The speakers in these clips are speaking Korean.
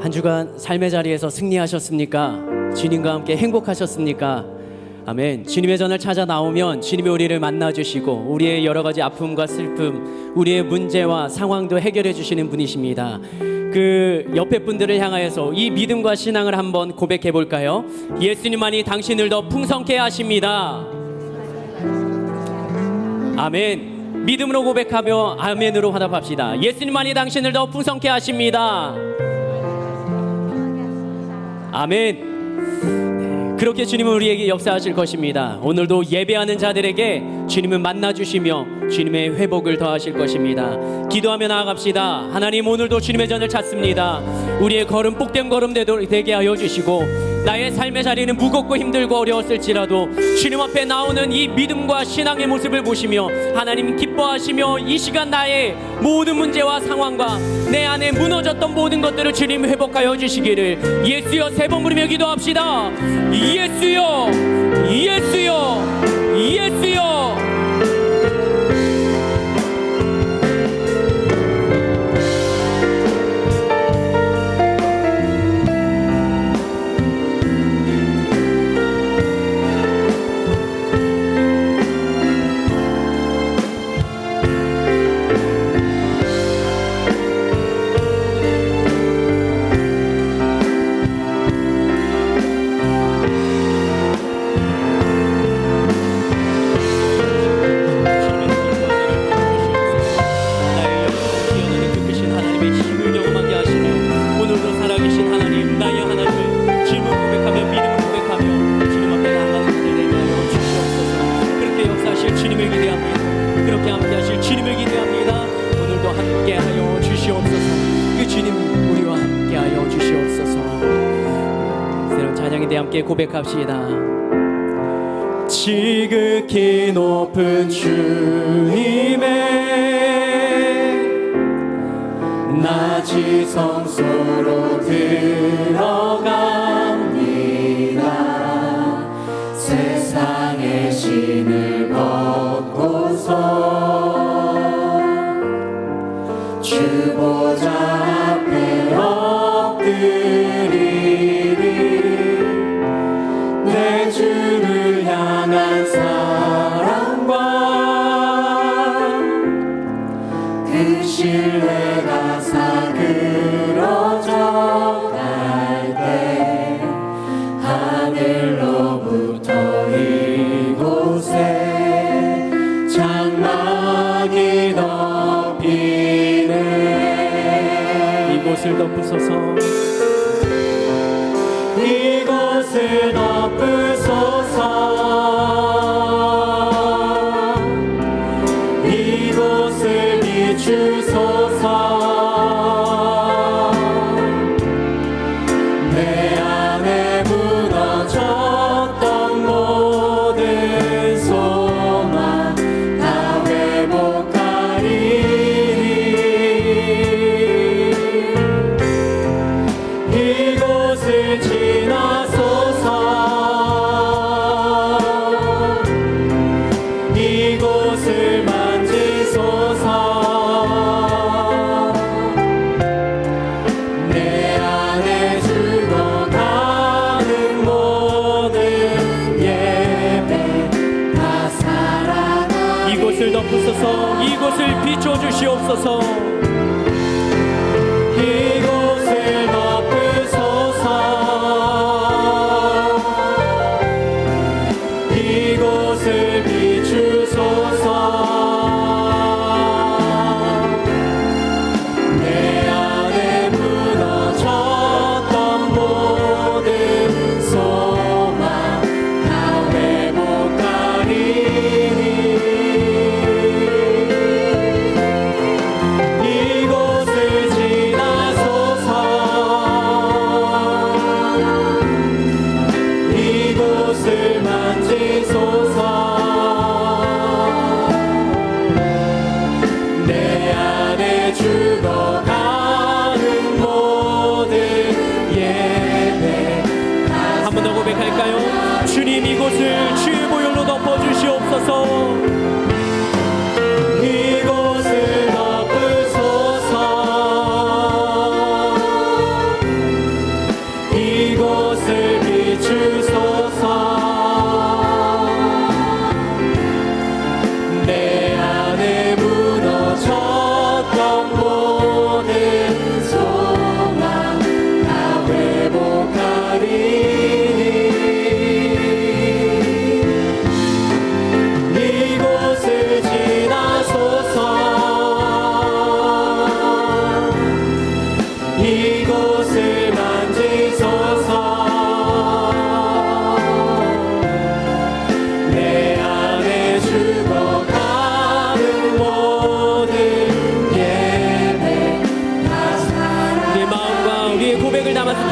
한 주간 삶의 자리에서 승리하셨습니까? 주님과 함께 행복하셨습니까? 아멘. 주님의 전을 찾아 나오면 주님이 우리를 만나주시고 우리의 여러 가지 아픔과 슬픔, 우리의 문제와 상황도 해결해 주시는 분이십니다. 그 옆에 분들을 향하여서 이 믿음과 신앙을 한번 고백해 볼까요? 예수님만이 당신을 더 풍성케 하십니다. 아멘. 믿음으로 고백하며 아멘으로 화답합시다. 예수님만이 당신을 더 풍성케 하십니다. 아멘. 그렇게 주님은 우리에게 역사하실 것입니다. 오늘도 예배하는 자들에게 주님은 만나주시며 주님의 회복을 더하실 것입니다. 기도하며 나아갑시다. 하나님, 오늘도 주님의 전을 찾습니다. 우리의 걸음 복된 걸음 되게 하여 주시고, 나의 삶의 자리는 무겁고 힘들고 어려웠을지라도 주님 앞에 나오는 이 믿음과 신앙의 모습을 보시며 하나님 기뻐하시며 이 시간 나의 모든 문제와 상황과 내 안에 무너졌던 모든 것들을 주님 회복하여 주시기를 예수여 세 번 부르며 기도합시다. 예수여, 예수여, 예수여. 함께 고백합시다. 지극히 높은 주님의 나 지성소로 들어갑니다. 세상의 신을 벗고서 주 보좌 앞에 엎드리리. 내 주를 향한 사랑과 그 신뢰가 사그러져 갈 때 하늘로부터 이곳에 장막이 덮이네. 이곳을 덮으소서. 이곳을 덮으소서. 이곳을 비추소서. 내 안에 무너졌던 모든 소망 다 회복하리니. 이곳을 이곳을 만지소서. 내 안에 죽어가는 모든 예배 다 살아나. 이곳을 덮으소서. 이곳을 비춰주시옵소서. 이곳을 덮으소서. 이곳을 비추소서. 내 안에 무너졌던 모든 소망 다 회복하리니.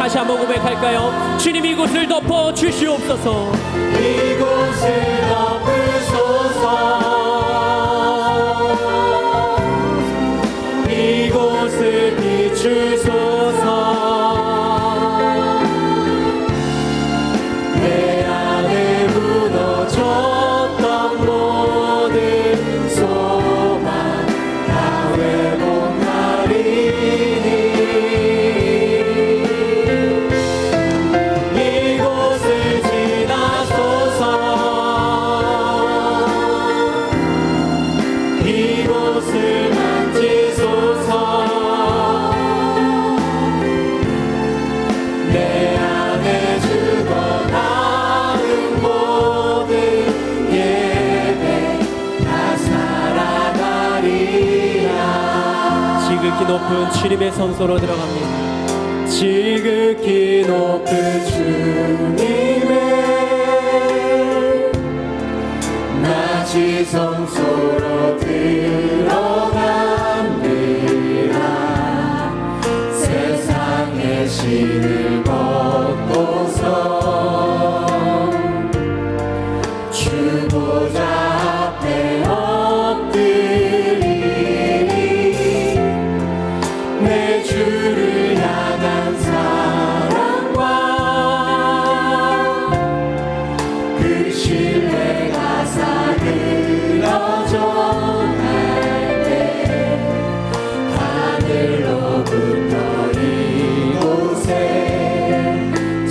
다시 한번 고백할까요? 주님 이곳을 덮어 주시옵소서. 이곳을 덮으소서. 이곳을 비추소서. 내 안에 무너졌던 모든 소망 다 회복하리니. 이곳을 지나소서. 이곳을 만지소서. 내 안에 죽어가는 모든 예배 다 살아나리라. 지극히 높은 주님의 성소로 들어갑니다. 지극히 높은 주님의 낮이 성소로 들어갑니다. 세상의 신을 벗고서 주 보좌 앞에 엎드리니. 내 주를 향한 사랑과 그 신뢰가 사그러져 갈 때 하늘로부터 이곳에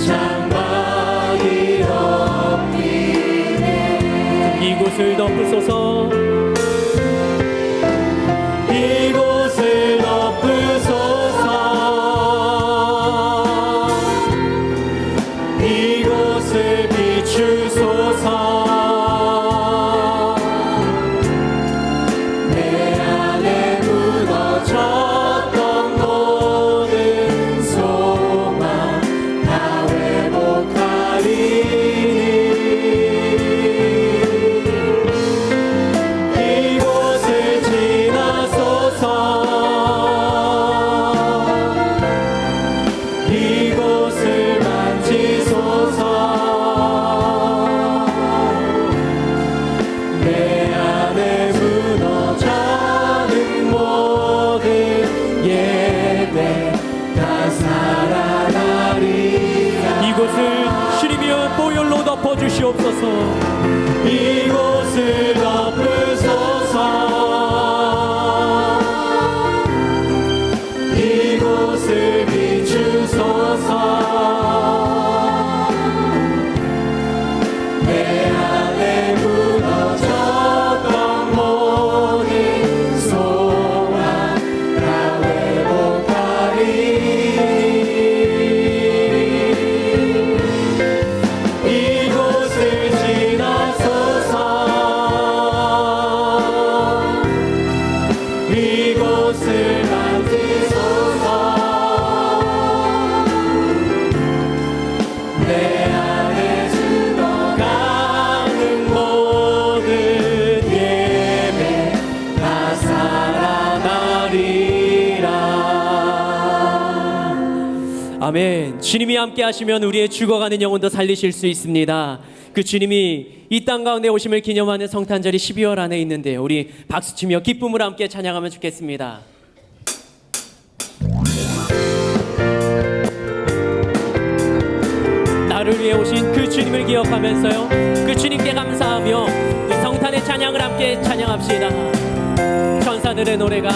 장막이 덮이네. 이곳을 덮으소서. 이곳을 덮으소서. 이곳을 비추소서. 내 안에 무너졌던 모든 소망 다 회복하리니. 이곳을 지나소서. 이곳을 만지소서. 내 안에 무너져는 모든 예배 다 살아나리라. 이곳을 주님이여 보혈로 덮어 주시옵소서. 이곳을 덮으소서. 이곳을 비추소서. 내 안에 무너졌던 모든 소망 다 회복하리니. 이곳을 지나소서. 이곳을 만지소서. 내 안에 죽어가는 모든 예배 다 살아나리라. 아멘. 주님이 함께 하시면 우리의 죽어가는 영혼도 살리실 수 있습니다. 그 주님이 이 땅 가운데 오심을 기념하는 성탄절이 12월 안에 있는데요. 우리 박수치며 기쁨으로 함께 찬양하면 좋겠습니다. 나를 위해 오신 그 주님을 기억하면서요, 그 주님께 감사하며 이 성탄의 찬양을 함께 찬양합시다. 천사들의 노래가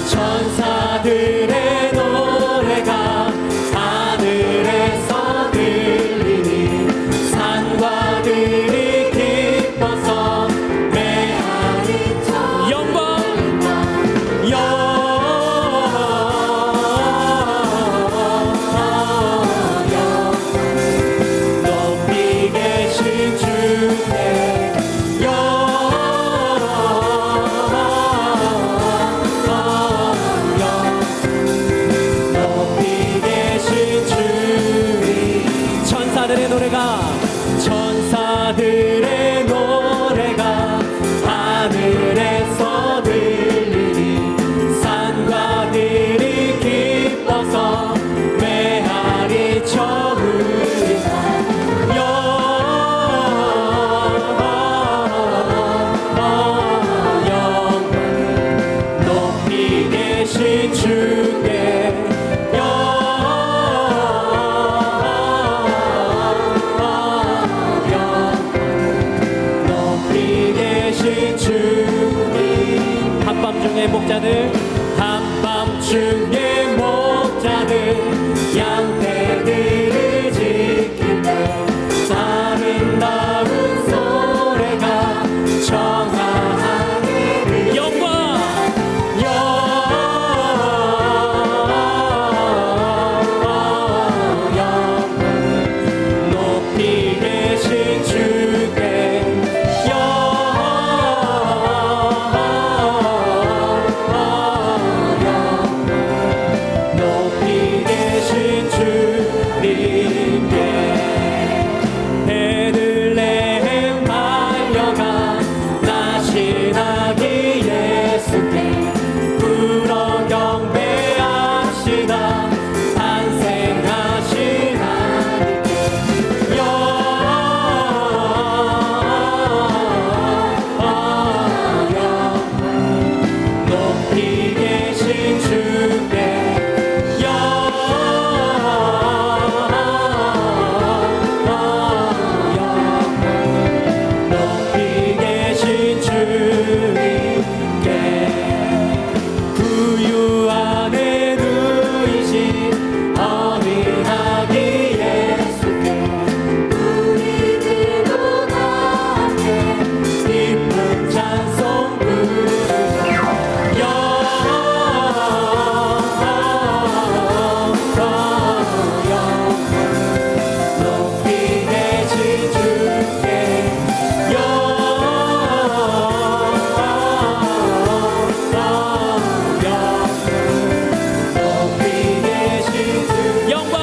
천사들의 노래가 하늘에서 들리니. 산과 들이 기뻐서 메아리 쳐 영광 높이 계신 주께 영광. 계신 주께 높이 계신 주님 한밤중에 목자들 한밤중에 목자들 양떼들을 지킬 때 아름다운 노래가 정하하니 영광 높이 계신 주께 높이 계신 주님께 베들레헴 달려가 나신 아기 예수께 불어 경배합시다 탄생하신 아기께 높이 계신 주께 높이 계신 주님께 구유 안에 누이신 어린 아기 예수께 우리들도 다 함께 기쁜 찬송 부르자 높이 계신 주께 높이 계신 주 영광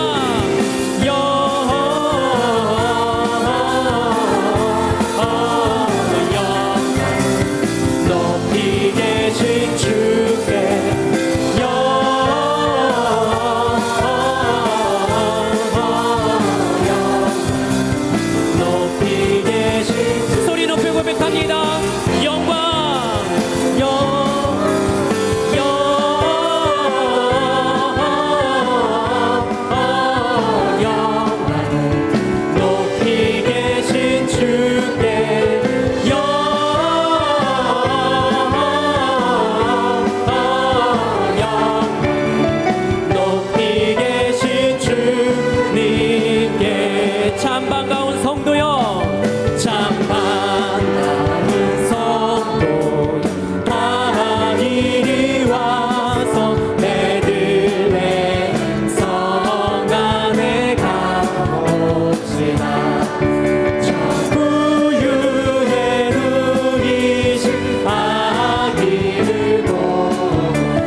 높이 계신 주께 높이 계신 주 소리 높여 고백합니다. 영광 높이 계신 주께 높이 계신 주님께 참 반가운 성도여 참 반가운 성도 다 이리 와서 베들레헴 성 안에 가봅시다 저 구유에 누이신 아기를 보고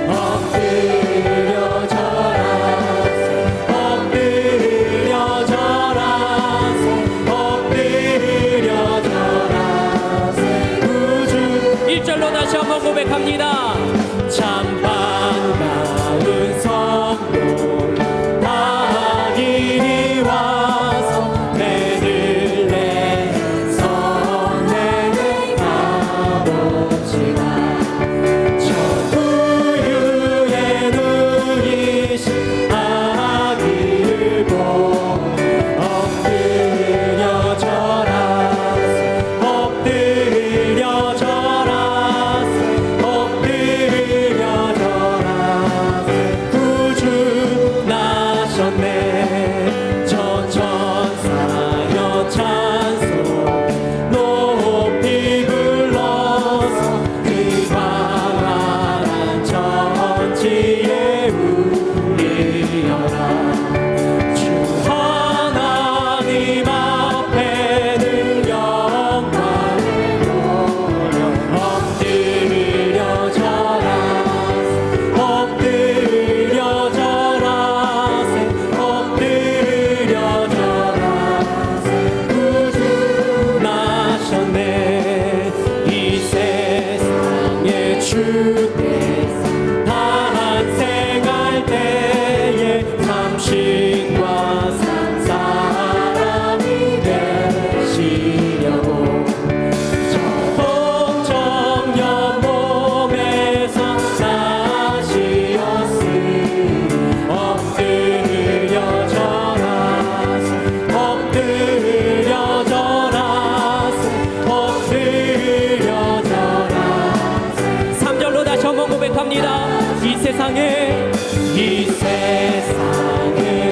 엎드려 절하세 엎드려 절하세 엎드려 절하세 구주 1절로 다시 한번 고백합니다. 참 반가운 성도 다 이리 와서 베들레헴 성에 가봅시다 저 구유에 누이신 아기를 보고 엎드려 절하세 엎드려 절하세 엎드려 절하세 구주 나셨네 저 천사여 찬송 높이 불러서 그 광활한 천지에 울리어라 주 하나님 앞에 늘 영광을 돌려 엎드려 절하세 엎드려 절하세 엎드려 절하세 구주 나셨네 이 세상의 주께서 다한 이 세상에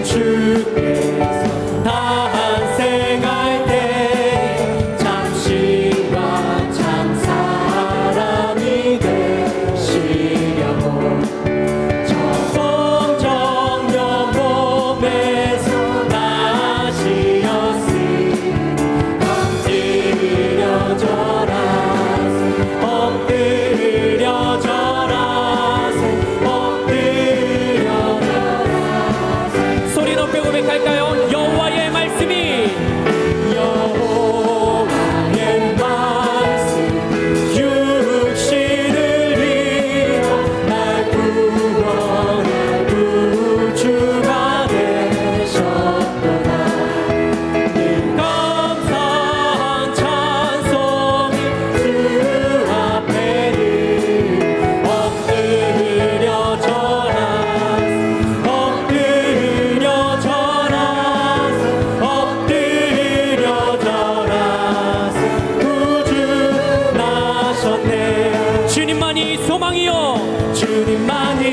주께서 탄생할 때 참신과 참 사람이 되시려고 저 성정령 몸에서 나시었으니 엎드려 절하세 엎드려 절하세 엎드려 절하세 소리 높여 고백할까요? 여호와의 말씀이 여호와의 말씀 육신을 이어 날 구원할 구주가 되셨도다 감사한 찬송이 주 앞에는 엎드려 절하세 엎드려 절하세 엎드려 절하세 구주 나셨네 주님만이 소망이요 주님만이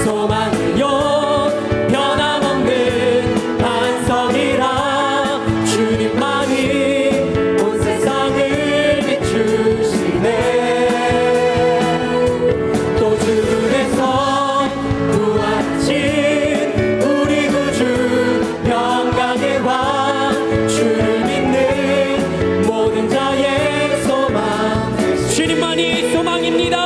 소망이요 변함없는 반석이라 주님만이 온 세상을 비추시네 또 죽음에서 부활하신 우리 구주 평강의 왕 주를 믿는 모든 자의 소망 주님만이 소망입니다.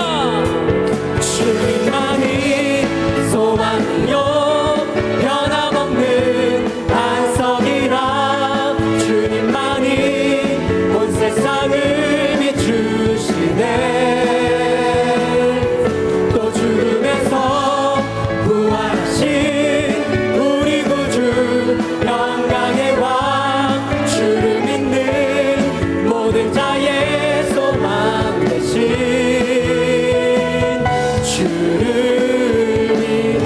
주님만이 소망이요 변함없는 반석이라 주님만이 온 세상을 비추시네 또 죽음에서 부활하신 우리 구주 영광의 왕 주를 믿는 모든 자의 소망 되신 주를 믿네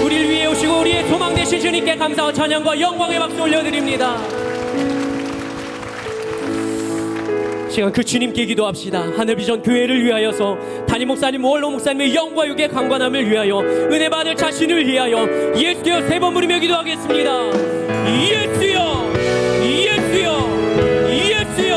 우리를 위해 오시고 우리의 소망 되신 주님께 감사와 찬양과 영광의 박수 올려드립니다. 시간 그 주님께 기도합시다. 하늘비전 교회를 위하여서 담임 목사님, 원로 목사님의 영과 육의 강관함을 위하여 은혜 받을 자신을 위하여 예수여 세 번 부르며 기도하겠습니다. 예수여, 예수여, 예수여.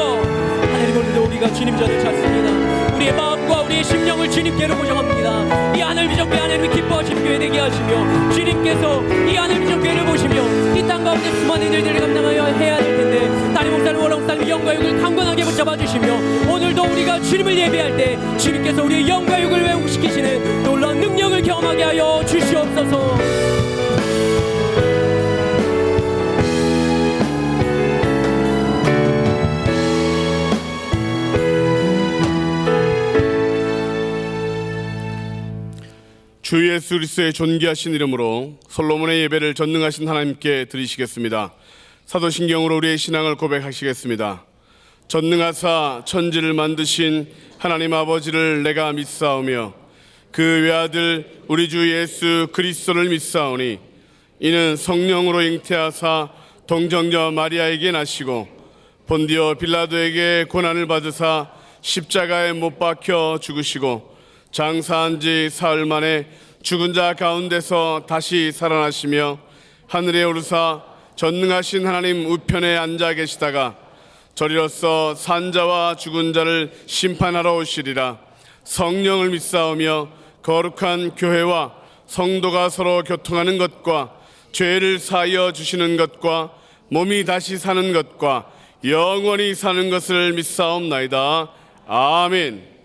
하나님 오늘도 우리가 주님 전을 찾습니다. 우리의 마음과 우리의 심령을 주님께로 고정합니다. 이 하늘비전 교회 하나님이 기뻐하시는 교회 되게 하시며 주님께서 이 하늘비전 교회를 보시며 이 땅 가운데 수많은 일들을 감당하여 해야 될 텐데 담임 목사님, 원로 목사님 영과 육을 강건하게 붙잡아 주시며 오늘도 우리가 주님을 예배할 때 주님께서 우리의 영과 육을 회복시키시는 놀라운 능력을 경험하게 하여 주시옵소서. 주 예수 그리스도의 존귀하신 이름으로 솔로몬의 예배를 전능하신 하나님께 드리시겠습니다. 사도신경으로 우리의 신앙을 고백하시겠습니다. 전능하사 천지를 만드신 하나님 아버지를 내가 믿사오며 그 외아들 우리 주 예수 그리스도를 믿사오니 이는 성령으로 잉태하사 동정녀 마리아에게 나시고 본디오 빌라도에게 고난을 받으사 십자가에 못 박혀 죽으시고 장사한 지 사흘 만에 죽은 자 가운데서 다시 살아나시며 하늘에 오르사 전능하신 하나님 우편에 앉아 계시다가 저리로서 산자와 죽은 자를 심판하러 오시리라. 성령을 믿사오며 거룩한 교회와 성도가 서로 교통하는 것과 죄를 사하여 주시는 것과 몸이 다시 사는 것과 영원히 사는 것을 믿사옵나이다. 아멘.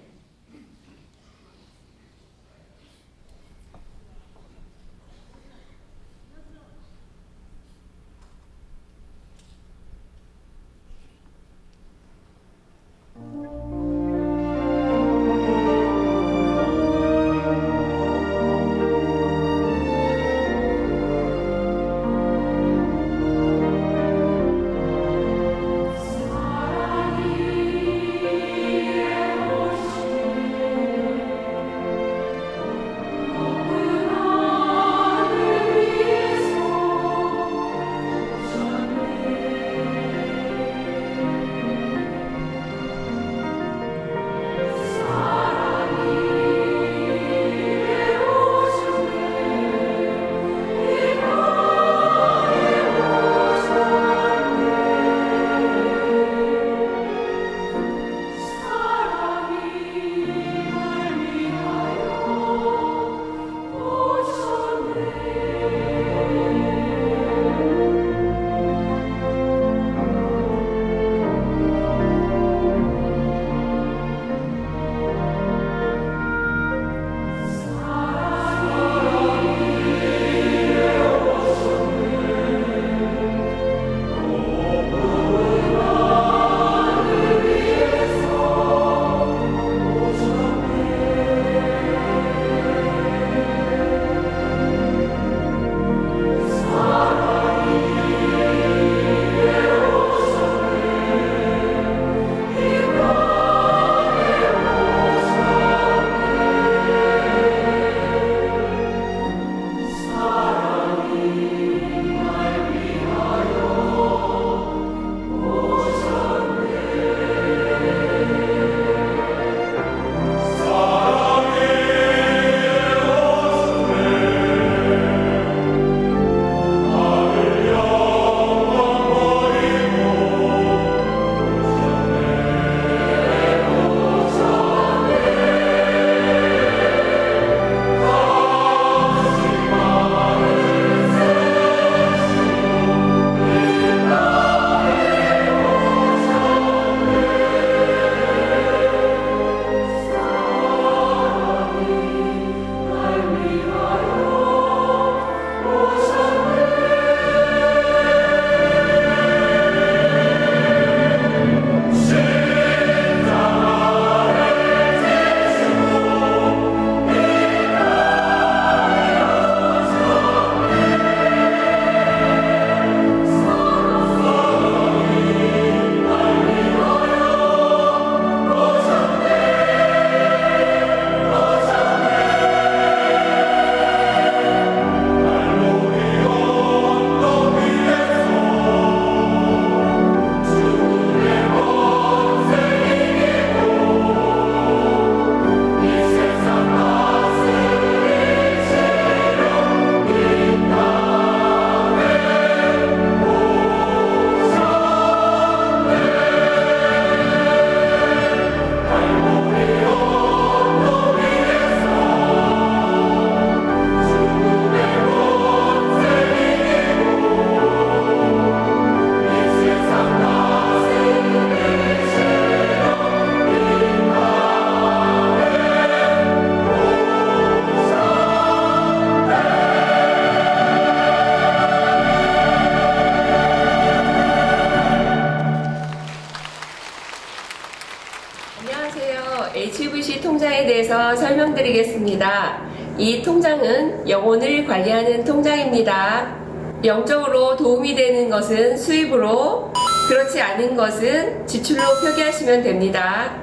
하겠습니다. 이 통장은 영혼을 관리하는 통장입니다. 영적으로 도움이 되는 것은 수입으로, 그렇지 않은 것은 지출로 표기하시면 됩니다.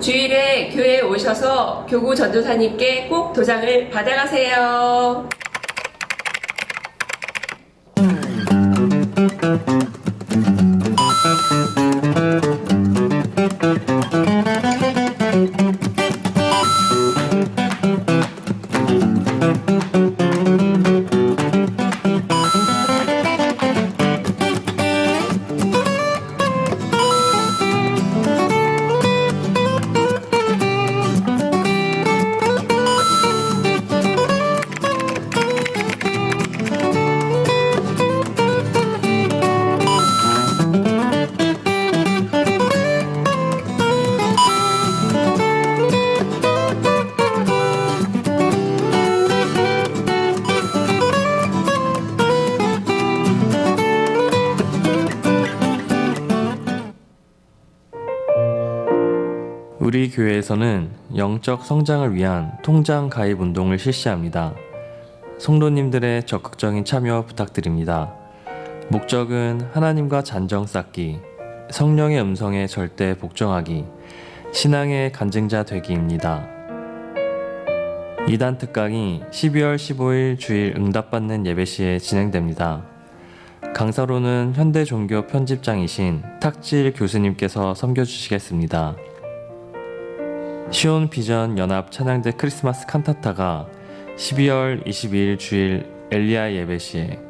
주일에 교회에 오셔서 교구 전도사님께 꼭 도장을 받아가세요. 우리 교회에서는 영적 성장을 위한 통장 가입 운동을 실시합니다. 성도님들의 적극적인 참여 부탁드립니다. 목적은 하나님과 잔정 쌓기, 성령의 음성에 절대 복종하기, 신앙의 간증자 되기입니다. 이단 특강이 12월 15일 주일 응답받는 예배 시에 진행됩니다. 강사로는 현대종교 편집장이신 탁질 교수님께서 섬겨주시겠습니다. 시온 비전 연합 찬양대 크리스마스 칸타타가 12월 22일 주일 엘리야 예배 시에,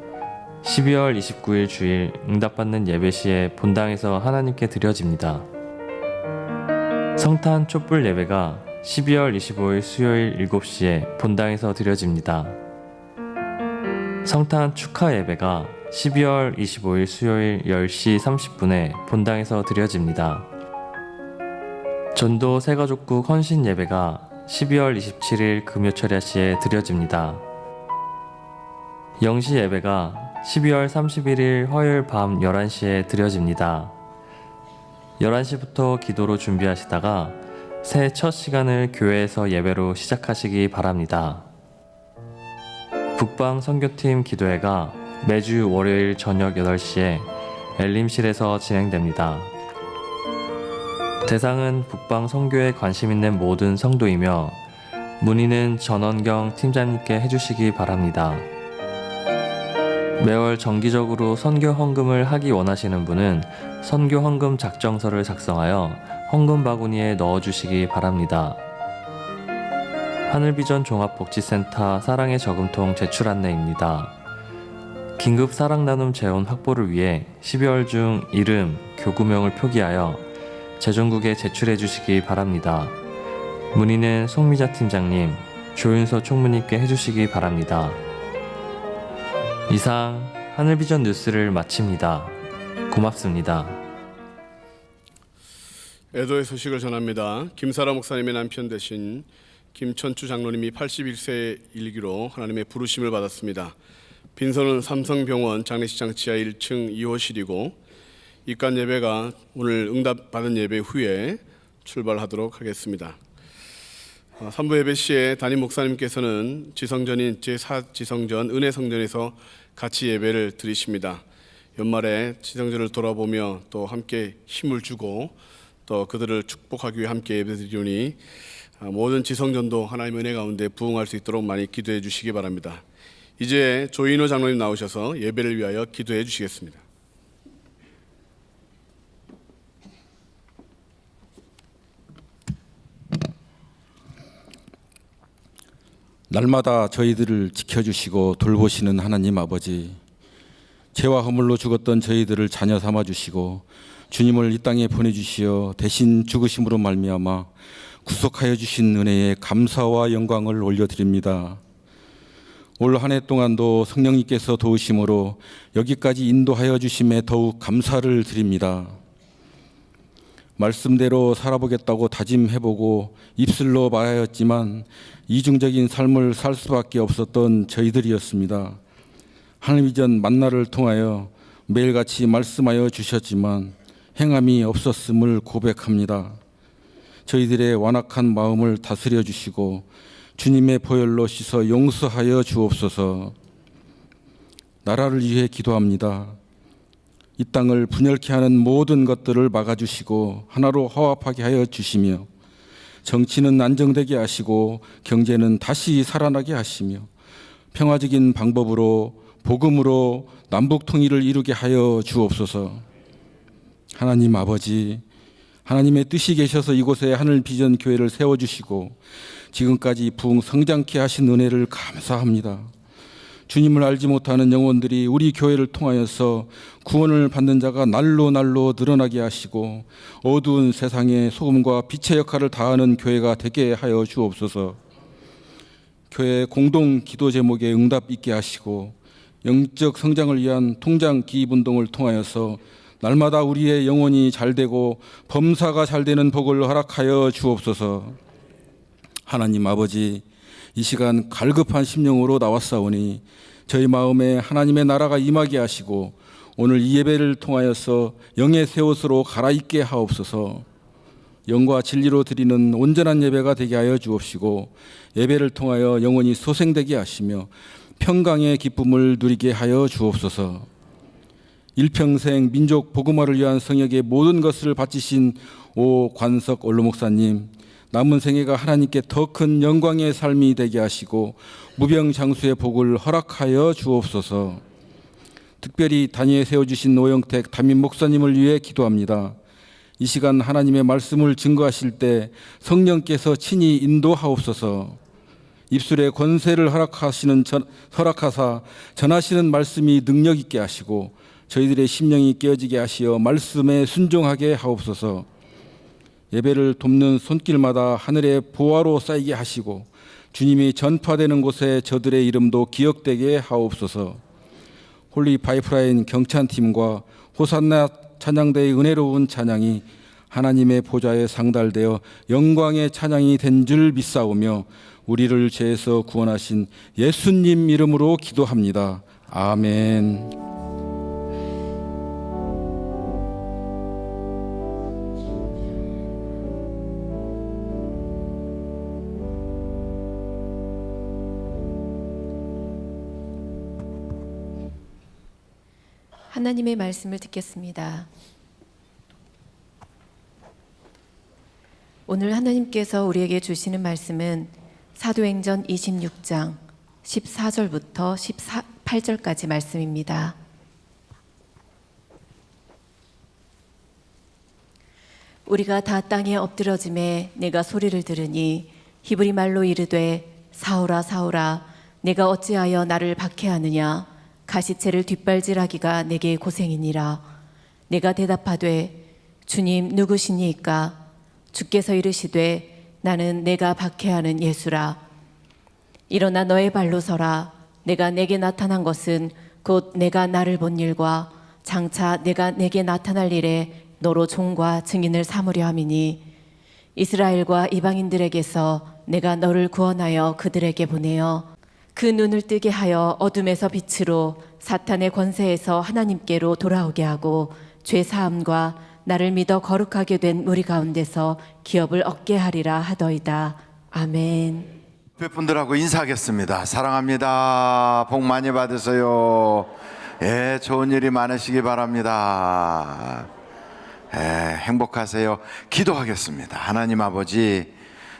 12월 29일 주일 응답받는 예배 시에 본당에서 하나님께 드려집니다. 성탄 촛불 예배가 12월 25일 수요일 7시에 본당에서 드려집니다. 성탄 축하 예배가 12월 25일 수요일 10시 30분에 본당에서 드려집니다. 전도 새가족국 헌신 예배가 12월 27일 금요철야 시에 드려집니다. 영시 예배가 12월 31일 화요일 밤 11시에 드려집니다. 11시부터 기도로 준비하시다가 새해 첫 시간을 교회에서 예배로 시작하시기 바랍니다. 북방 선교팀 기도회가 매주 월요일 저녁 8시에 엘림실에서 진행됩니다. 대상은 북방 선교에 관심 있는 모든 성도이며 문의는 전원경 팀장님께 해주시기 바랍니다. 매월 정기적으로 선교 헌금을 하기 원하시는 분은 선교 헌금 작정서를 작성하여 헌금 바구니에 넣어주시기 바랍니다. 하늘비전 종합복지센터 사랑의 저금통 제출 안내입니다. 긴급 사랑나눔 재원 확보를 위해 12월 중 이름, 교구명을 표기하여 재정국에 제출해 주시기 바랍니다. 문의는 송미자 팀장님, 조윤서 총무님께 해주시기 바랍니다. 이상 하늘비전 뉴스를 마칩니다. 고맙습니다. 애도의 소식을 전합니다. 김사라 목사님의 남편 되신 김천추 장로님이 81세에 일기로 하나님의 부르심을 받았습니다. 빈소는 삼성병원 장례식장 지하 1층 2호실이고 입간 예배가 오늘 응답받은 예배 후에 출발하도록 하겠습니다. 3부 예배 시에 담임 목사님께서는 지성전인 제4지성전 은혜성전에서 같이 예배를 드리십니다. 연말에 지성전을 돌아보며 또 함께 힘을 주고 또 그들을 축복하기 위해 함께 예배드리오니 모든 지성전도 하나님의 은혜 가운데 부응할 수 있도록 많이 기도해 주시기 바랍니다. 이제 조인호 장로님 나오셔서 예배를 위하여 기도해 주시겠습니다. 날마다 저희들을 지켜주시고 돌보시는 하나님 아버지, 죄와 허물로 죽었던 저희들을 자녀 삼아주시고 주님을 이 땅에 보내주시어 대신 죽으심으로 말미암아 구속하여 주신 은혜에 감사와 영광을 올려드립니다. 올 한 해 동안도 성령님께서 도우심으로 여기까지 인도하여 주심에 더욱 감사를 드립니다. 말씀대로 살아보겠다고 다짐해보고 입술로 말하였지만 이중적인 삶을 살 수밖에 없었던 저희들이었습니다. 하늘비전 만나를 통하여 매일같이 말씀하여 주셨지만 행함이 없었음을 고백합니다. 저희들의 완악한 마음을 다스려 주시고 주님의 보혈로 씻어 용서하여 주옵소서. 나라를 위해 기도합니다. 이 땅을 분열케 하는 모든 것들을 막아주시고 하나로 화합하게 하여 주시며, 정치는 안정되게 하시고 경제는 다시 살아나게 하시며, 평화적인 방법으로 복음으로 남북 통일을 이루게 하여 주옵소서. 하나님 아버지, 하나님의 뜻이 계셔서 이곳에 하늘 비전 교회를 세워주시고 지금까지 부흥 성장케 하신 은혜를 감사합니다. 주님을 알지 못하는 영혼들이 우리 교회를 통하여서 구원을 받는 자가 날로 날로 늘어나게 하시고 어두운 세상에 소금과 빛의 역할을 다하는 교회가 되게 하여 주옵소서. 교회 공동 기도 제목에 응답 있게 하시고 영적 성장을 위한 통장 기입 운동을 통하여서 날마다 우리의 영혼이 잘되고 범사가 잘되는 복을 허락하여 주옵소서. 하나님 아버지, 이 시간 갈급한 심령으로 나왔사오니 저희 마음에 하나님의 나라가 임하게 하시고 오늘 이 예배를 통하여서 영의 새 옷으로 갈아입게 하옵소서. 영과 진리로 드리는 온전한 예배가 되게 하여 주옵시고 예배를 통하여 영혼이 소생되게 하시며 평강의 기쁨을 누리게 하여 주옵소서. 일평생 민족 복음화를 위한 성역의 모든 것을 바치신 오 관석 원로 목사님, 남은 생애가 하나님께 더 큰 영광의 삶이 되게 하시고 무병장수의 복을 허락하여 주옵소서. 특별히 단위에 세워주신 노영택 담임 목사님을 위해 기도합니다. 이 시간 하나님의 말씀을 증거하실 때 성령께서 친히 인도하옵소서. 입술에 권세를 허락하사 전하시는 말씀이 능력 있게 하시고 저희들의 심령이 깨어지게 하시어 말씀에 순종하게 하옵소서. 예배를 돕는 손길마다 하늘의 보화로 쌓이게 하시고 주님이 전파되는 곳에 저들의 이름도 기억되게 하옵소서. 홀리 파이프라인 경찬팀과 호산나 찬양대의 은혜로운 찬양이 하나님의 보좌에 상달되어 영광의 찬양이 된 줄 믿사오며 우리를 죄에서 구원하신 예수님 이름으로 기도합니다. 아멘. 하나님의 말씀을 듣겠습니다. 오늘 하나님께서 우리에게 주시는 말씀은 사도행전 26장 14절부터 18절까지 말씀입니다. 우리가 다 땅에 엎드러짐에 내가 소리를 들으니 히브리 말로 이르되 사울아 사울아 내가 어찌하여 나를 박해하느냐. 가시체를 뒷발질하기가 내게 고생이니라. 내가 대답하되 주님 누구시니이까. 주께서 이르시되 나는 내가 박해하는 예수라. 일어나 너의 발로 서라. 내가 내게 나타난 것은 곧 내가 나를 본 일과 장차 내가 내게 나타날 일에 너로 종과 증인을 삼으려 함이니 이스라엘과 이방인들에게서 내가 너를 구원하여 그들에게 보내어 그 눈을 뜨게 하여 어둠에서 빛으로 사탄의 권세에서 하나님께로 돌아오게 하고 죄 사함과 나를 믿어 거룩하게 된 무리 가운데서 기업을 얻게 하리라 하더이다. 아멘. 옆에 분들하고 인사하겠습니다. 사랑합니다. 복 많이 받으세요. 예, 좋은 일이 많으시기 바랍니다. 예, 행복하세요. 기도하겠습니다. 하나님 아버지,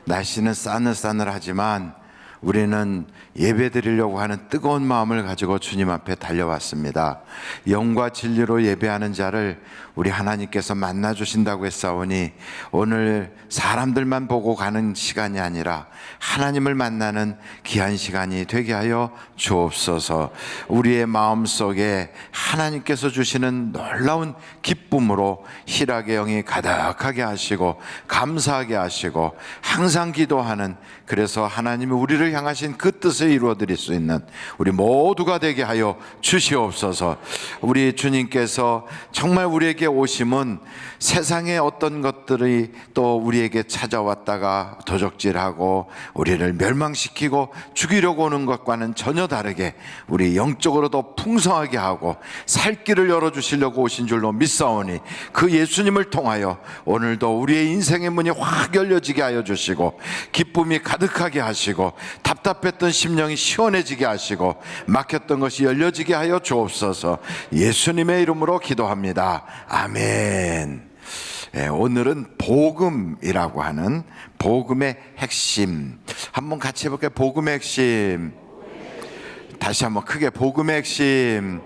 날씨는 싸늘싸늘하지만 우리는 예배 드리려고 하는 뜨거운 마음을 가지고 주님 앞에 달려왔습니다. 영과 진리로 예배하는 자를 우리 하나님께서 만나주신다고 했사오니 오늘 사람들만 보고 가는 시간이 아니라 하나님을 만나는 귀한 시간이 되게 하여 주옵소서. 우리의 마음속에 하나님께서 주시는 놀라운 기쁨으로 희락의 영이 가득하게 하시고 감사하게 하시고 항상 기도하는, 그래서 하나님이 우리를 향하신 그 뜻을 이루어드릴 수 있는 우리 모두가 되게 하여 주시옵소서. 우리 주님께서 정말 우리에게 오심은 세상의 어떤 것들이 또 우리에게 찾아왔다가 도적질하고 우리를 멸망시키고 죽이려고 오는 것과는 전혀 다르게 우리 영적으로 더 풍성하게 하고 살 길을 열어주시려고 오신 줄로 믿사오니 그 예수님을 통하여 오늘도 우리의 인생의 문이 확 열려지게 하여 주시고 기쁨이 가득하게 하시고 답답했던 심령이 시원해지게 하시고 막혔던 것이 열려지게 하여 주옵소서. 예수님의 이름으로 기도합니다. 아멘. 오늘은 복음이라고 하는 복음의 핵심 한번 같이 해볼게요. 복음의 핵심. 다시 한번 크게 복음의 핵심.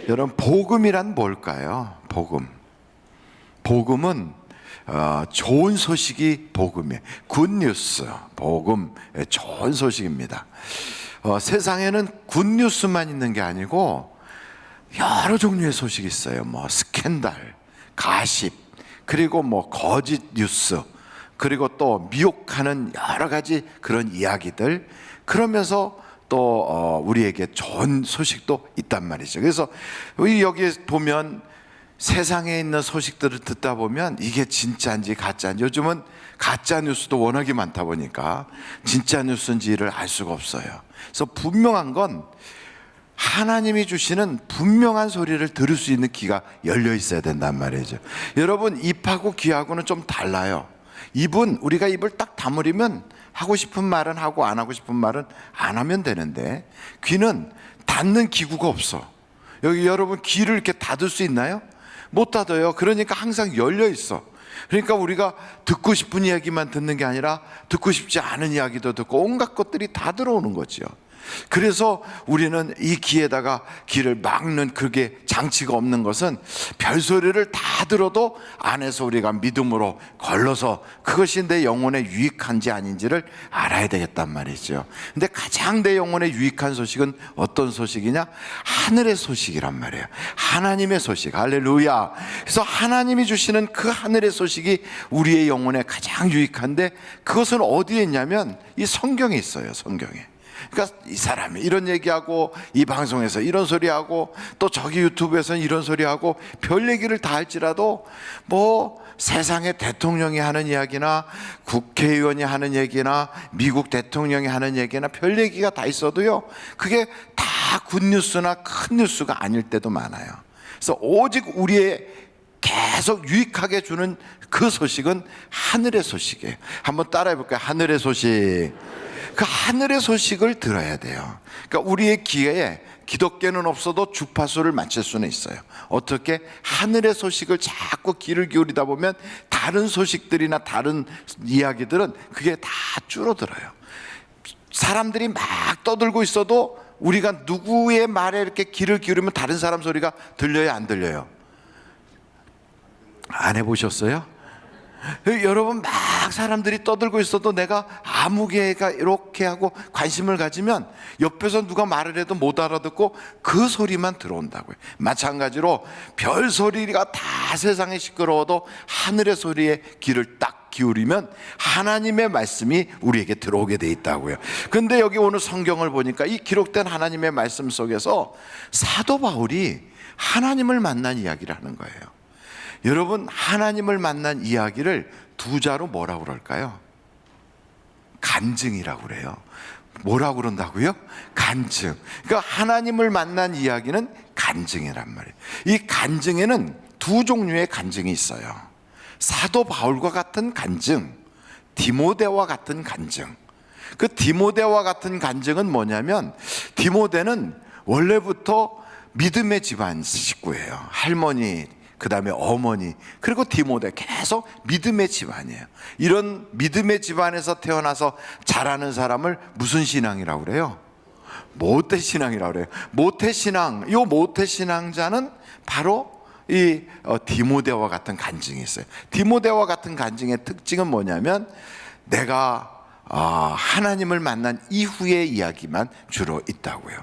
여러분, 복음이란 뭘까요? 복음은 좋은 소식이 복음이에요. 굿뉴스. 복음, 좋은 소식입니다. 세상에는 굿뉴스만 있는 게 아니고 여러 종류의 소식이 있어요. 뭐 스캔들, 가십, 그리고 뭐 거짓 뉴스, 그리고 또 미혹하는 여러 가지 그런 이야기들, 그러면서 또 우리에게 좋은 소식도 있단 말이죠. 그래서 여기 보면 세상에 있는 소식들을 듣다 보면 이게 진짜인지 가짜인지, 요즘은 가짜 뉴스도 워낙에 많다 보니까 진짜 뉴스인지를 알 수가 없어요. 그래서 분명한 건 하나님이 주시는 분명한 소리를 들을 수 있는 귀가 열려 있어야 된단 말이죠. 여러분, 입하고 귀하고는 좀 달라요. 입은 우리가 입을 딱 다물으면 하고 싶은 말은 하고 안 하고 싶은 말은 안 하면 되는데, 귀는 닫는 기구가 없어. 여기 여러분, 귀를 이렇게 닫을 수 있나요? 못 닫아요. 그러니까 항상 열려 있어. 그러니까 우리가 듣고 싶은 이야기만 듣는 게 아니라 듣고 싶지 않은 이야기도 듣고 온갖 것들이 다 들어오는 거죠. 그래서 우리는 이 귀에다가 귀를 막는 그게 장치가 없는 것은 별소리를 다 들어도 안에서 우리가 믿음으로 걸러서 그것이 내 영혼에 유익한지 아닌지를 알아야 되겠단 말이죠. 근데 가장 내 영혼에 유익한 소식은 어떤 소식이냐? 하늘의 소식이란 말이에요. 하나님의 소식. 할렐루야. 그래서 하나님이 주시는 그 하늘의 소식이 우리의 영혼에 가장 유익한데, 그것은 어디에 있냐면 이 성경에 있어요. 성경에. 그러니까 이 사람이 이런 얘기하고 이 방송에서 이런 소리하고 또 저기 유튜브에서는 이런 소리하고 별 얘기를 다 할지라도 뭐 세상의 대통령이 하는 이야기나 국회의원이 하는 얘기나 미국 대통령이 하는 얘기나 별 얘기가 다 있어도요, 그게 다 굿뉴스나 큰 뉴스가 아닐 때도 많아요. 그래서 오직 우리의 계속 유익하게 주는 그 소식은 하늘의 소식이에요. 한번 따라해 볼까요? 하늘의 소식. 그 하늘의 소식을 들어야 돼요. 그러니까 우리의 귀에 기독교는 없어도 주파수를 맞출 수는 있어요. 어떻게? 하늘의 소식을 자꾸 귀를 기울이다 보면 다른 소식들이나 다른 이야기들은 그게 다 줄어들어요. 사람들이 막 떠들고 있어도 우리가 누구의 말에 이렇게 귀를 기울이면 다른 사람 소리가 들려요, 안 들려요? 안 해보셨어요? 여러분, 막 사람들이 떠들고 있어도 내가 아무개가 이렇게 하고 관심을 가지면 옆에서 누가 말을 해도 못 알아듣고 그 소리만 들어온다고요. 마찬가지로 별 소리가 다 세상에 시끄러워도 하늘의 소리에 귀를 딱 기울이면 하나님의 말씀이 우리에게 들어오게 돼 있다고요. 근데 여기 오늘 성경을 보니까 이 기록된 하나님의 말씀 속에서 사도 바울이 하나님을 만난 이야기를 하는 거예요. 여러분, 하나님을 만난 이야기를 두 자로 뭐라고 그럴까요? 간증이라고 그래요. 뭐라고 그런다고요? 간증. 그러니까 하나님을 만난 이야기는 간증이란 말이에요. 이 간증에는 두 종류의 간증이 있어요. 사도 바울과 같은 간증, 디모데와 같은 간증. 그 디모데와 같은 간증은 뭐냐면, 디모데는 원래부터 믿음의 집안 식구예요. 할머니, 그 다음에 어머니, 그리고 디모데, 계속 믿음의 집안이에요. 이런 믿음의 집안에서 태어나서 자라는 사람을 무슨 신앙이라고 그래요? 모태신앙이라고 그래요. 모태신앙, 이 모태신앙자는 바로 이 디모데와 같은 간증이 있어요. 디모데와 같은 간증의 특징은 뭐냐면, 내가 하나님을 만난 이후의 이야기만 주로 있다고요.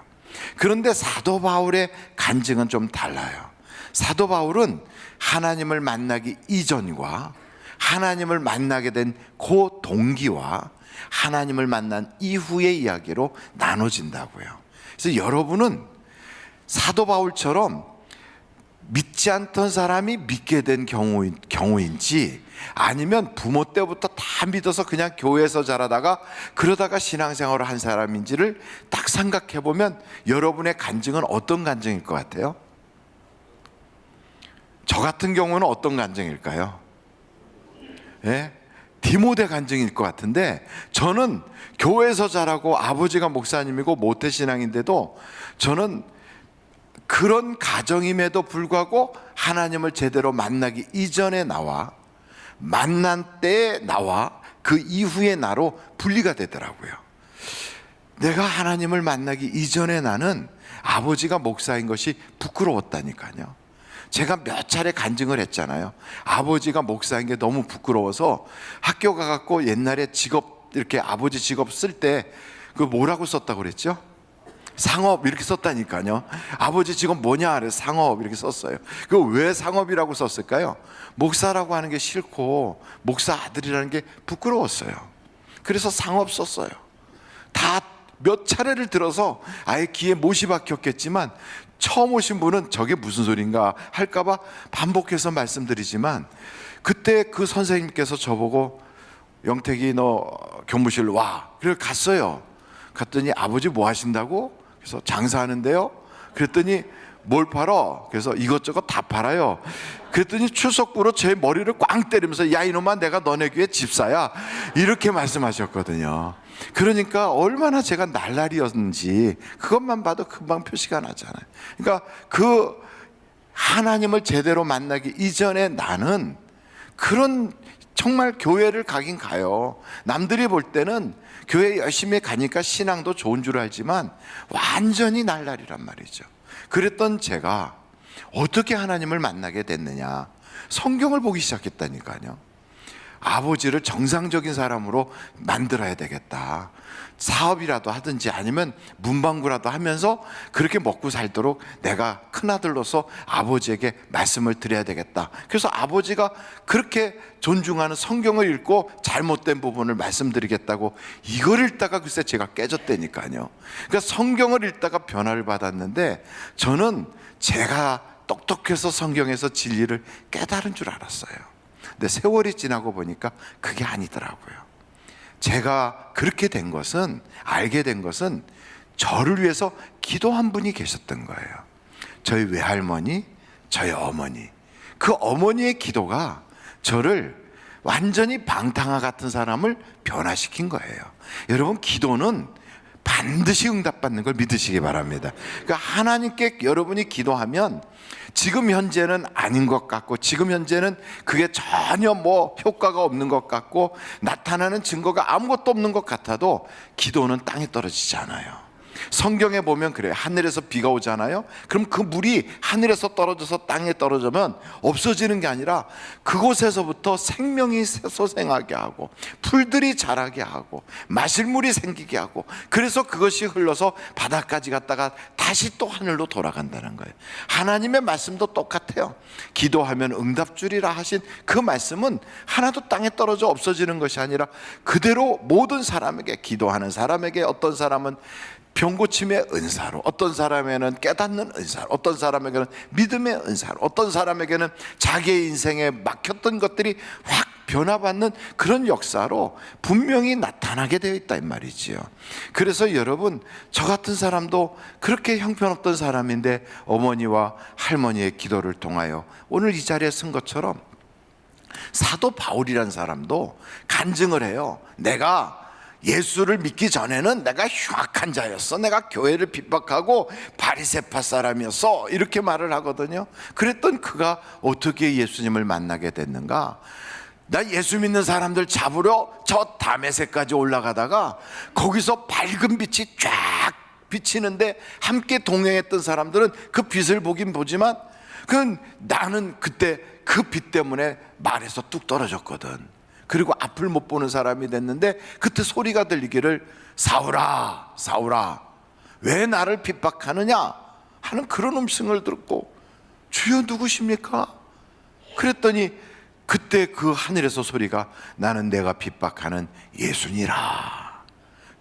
그런데 사도 바울의 간증은 좀 달라요. 사도 바울은 하나님을 만나기 이전과 하나님을 만나게 된 그 동기와 하나님을 만난 이후의 이야기로 나눠진다고요. 그래서 여러분은 사도 바울처럼 믿지 않던 사람이 믿게 된 경우인지, 아니면 부모 때부터 다 믿어서 그냥 교회에서 자라다가 그러다가 신앙생활을 한 사람인지를 딱 생각해 보면 여러분의 간증은 어떤 간증일 것 같아요? 저 같은 경우는 어떤 간증일까요? 예? 디모데 간증일 것 같은데, 저는 교회에서 자라고 아버지가 목사님이고 모태신앙인데도 저는 그런 가정임에도 불구하고 하나님을 제대로 만나기 이전에 나와 만난 때에 나와 그 이후의 나로 분리가 되더라고요. 내가 하나님을 만나기 이전에 나는 아버지가 목사인 것이 부끄러웠다니까요. 제가 몇 차례 간증을 했잖아요. 아버지가 목사인 게 너무 부끄러워서 학교 가갖고 옛날에 직업, 이렇게 아버지 직업 쓸 때 그 뭐라고 썼다고 그랬죠? 상업 이렇게 썼다니까요. 아버지 직업 뭐냐? 그래서 상업 이렇게 썼어요. 그 왜 상업이라고 썼을까요? 목사라고 하는 게 싫고 목사 아들이라는 게 부끄러웠어요. 그래서 상업 썼어요. 다 몇 차례를 들어서 아예 귀에 못이 박혔겠지만, 처음 오신 분은 저게 무슨 소린가 할까봐 반복해서 말씀드리지만, 그때 그 선생님께서 저보고 영택이 너 교무실로 와. 그래서 갔어요. 갔더니 아버지 뭐 하신다고? 그래서 장사하는데요. 그랬더니 뭘 팔어? 그래서 이것저것 다 팔아요. 그랬더니 출석부로 제 머리를 꽝 때리면서 야 이놈아, 내가 너네 교회 집사야, 이렇게 말씀하셨거든요. 그러니까 얼마나 제가 날라리였는지 그것만 봐도 금방 표시가 나잖아요. 그러니까 그 하나님을 제대로 만나기 이전에 나는 그런, 정말 교회를 가긴 가요. 남들이 볼 때는 교회 열심히 가니까 신앙도 좋은 줄 알지만 완전히 날라리란 말이죠. 그랬던 제가 어떻게 하나님을 만나게 됐느냐, 성경을 보기 시작했다니까요. 아버지를 정상적인 사람으로 만들어야 되겠다. 사업이라도 하든지 아니면 문방구라도 하면서 그렇게 먹고 살도록 내가 큰아들로서 아버지에게 말씀을 드려야 되겠다. 그래서 아버지가 그렇게 존중하는 성경을 읽고 잘못된 부분을 말씀드리겠다고 이걸 읽다가 글쎄 제가 깨졌다니까요. 그러니까 성경을 읽다가 변화를 받았는데, 저는 제가 똑똑해서 성경에서 진리를 깨달은 줄 알았어요. 근데 세월이 지나고 보니까 그게 아니더라고요. 제가 그렇게 된 것은, 알게 된 것은 저를 위해서 기도한 분이 계셨던 거예요. 저희 외할머니, 저희 어머니. 그 어머니의 기도가 저를 완전히 방탕아 같은 사람을 변화시킨 거예요. 여러분, 기도는 반드시 응답받는 걸 믿으시기 바랍니다. 그러니까 하나님께 여러분이 기도하면 지금 현재는 아닌 것 같고, 지금 현재는 그게 전혀 뭐 효과가 없는 것 같고, 나타나는 증거가 아무것도 없는 것 같아도 기도는 땅에 떨어지지 않아요. 성경에 보면 그래요. 하늘에서 비가 오잖아요. 그럼 그 물이 하늘에서 떨어져서 땅에 떨어지면 없어지는 게 아니라 그곳에서부터 생명이 솟아나게 하고, 풀들이 자라게 하고, 마실 물이 생기게 하고, 그래서 그것이 흘러서 바다까지 갔다가 다시 또 하늘로 돌아간다는 거예요. 하나님의 말씀도 똑같아요. 기도하면 응답 주리라 하신 그 말씀은 하나도 땅에 떨어져 없어지는 것이 아니라 그대로 모든 사람에게, 기도하는 사람에게, 어떤 사람은 병고침의 은사로, 어떤 사람에게는 깨닫는 은사로, 어떤 사람에게는 믿음의 은사로, 어떤 사람에게는 자기의 인생에 막혔던 것들이 확 변화받는 그런 역사로 분명히 나타나게 되어 있다 이 말이지요. 그래서 여러분, 저 같은 사람도 그렇게 형편없던 사람인데 어머니와 할머니의 기도를 통하여 오늘 이 자리에 쓴 것처럼 사도 바울이라는 사람도 간증을 해요. 내가 예수를 믿기 전에는 내가 흉악한 자였어. 내가 교회를 핍박하고 바리새파 사람이었어. 이렇게 말을 하거든요. 그랬던 그가 어떻게 예수님을 만나게 됐는가? 나 예수 믿는 사람들 잡으러 저 다메섹까지 올라가다가 거기서 밝은 빛이 쫙 비치는데 함께 동행했던 사람들은 그 빛을 보긴 보지만 나는 그때 그 빛 때문에 말에서 뚝 떨어졌거든. 그리고 앞을 못 보는 사람이 됐는데 그때 소리가 들리기를 사울아 사울아 왜 나를 핍박하느냐 하는 그런 음성을 듣고 주여 누구십니까? 그랬더니 그때 그 하늘에서 소리가 나는 내가 핍박하는 예수니라.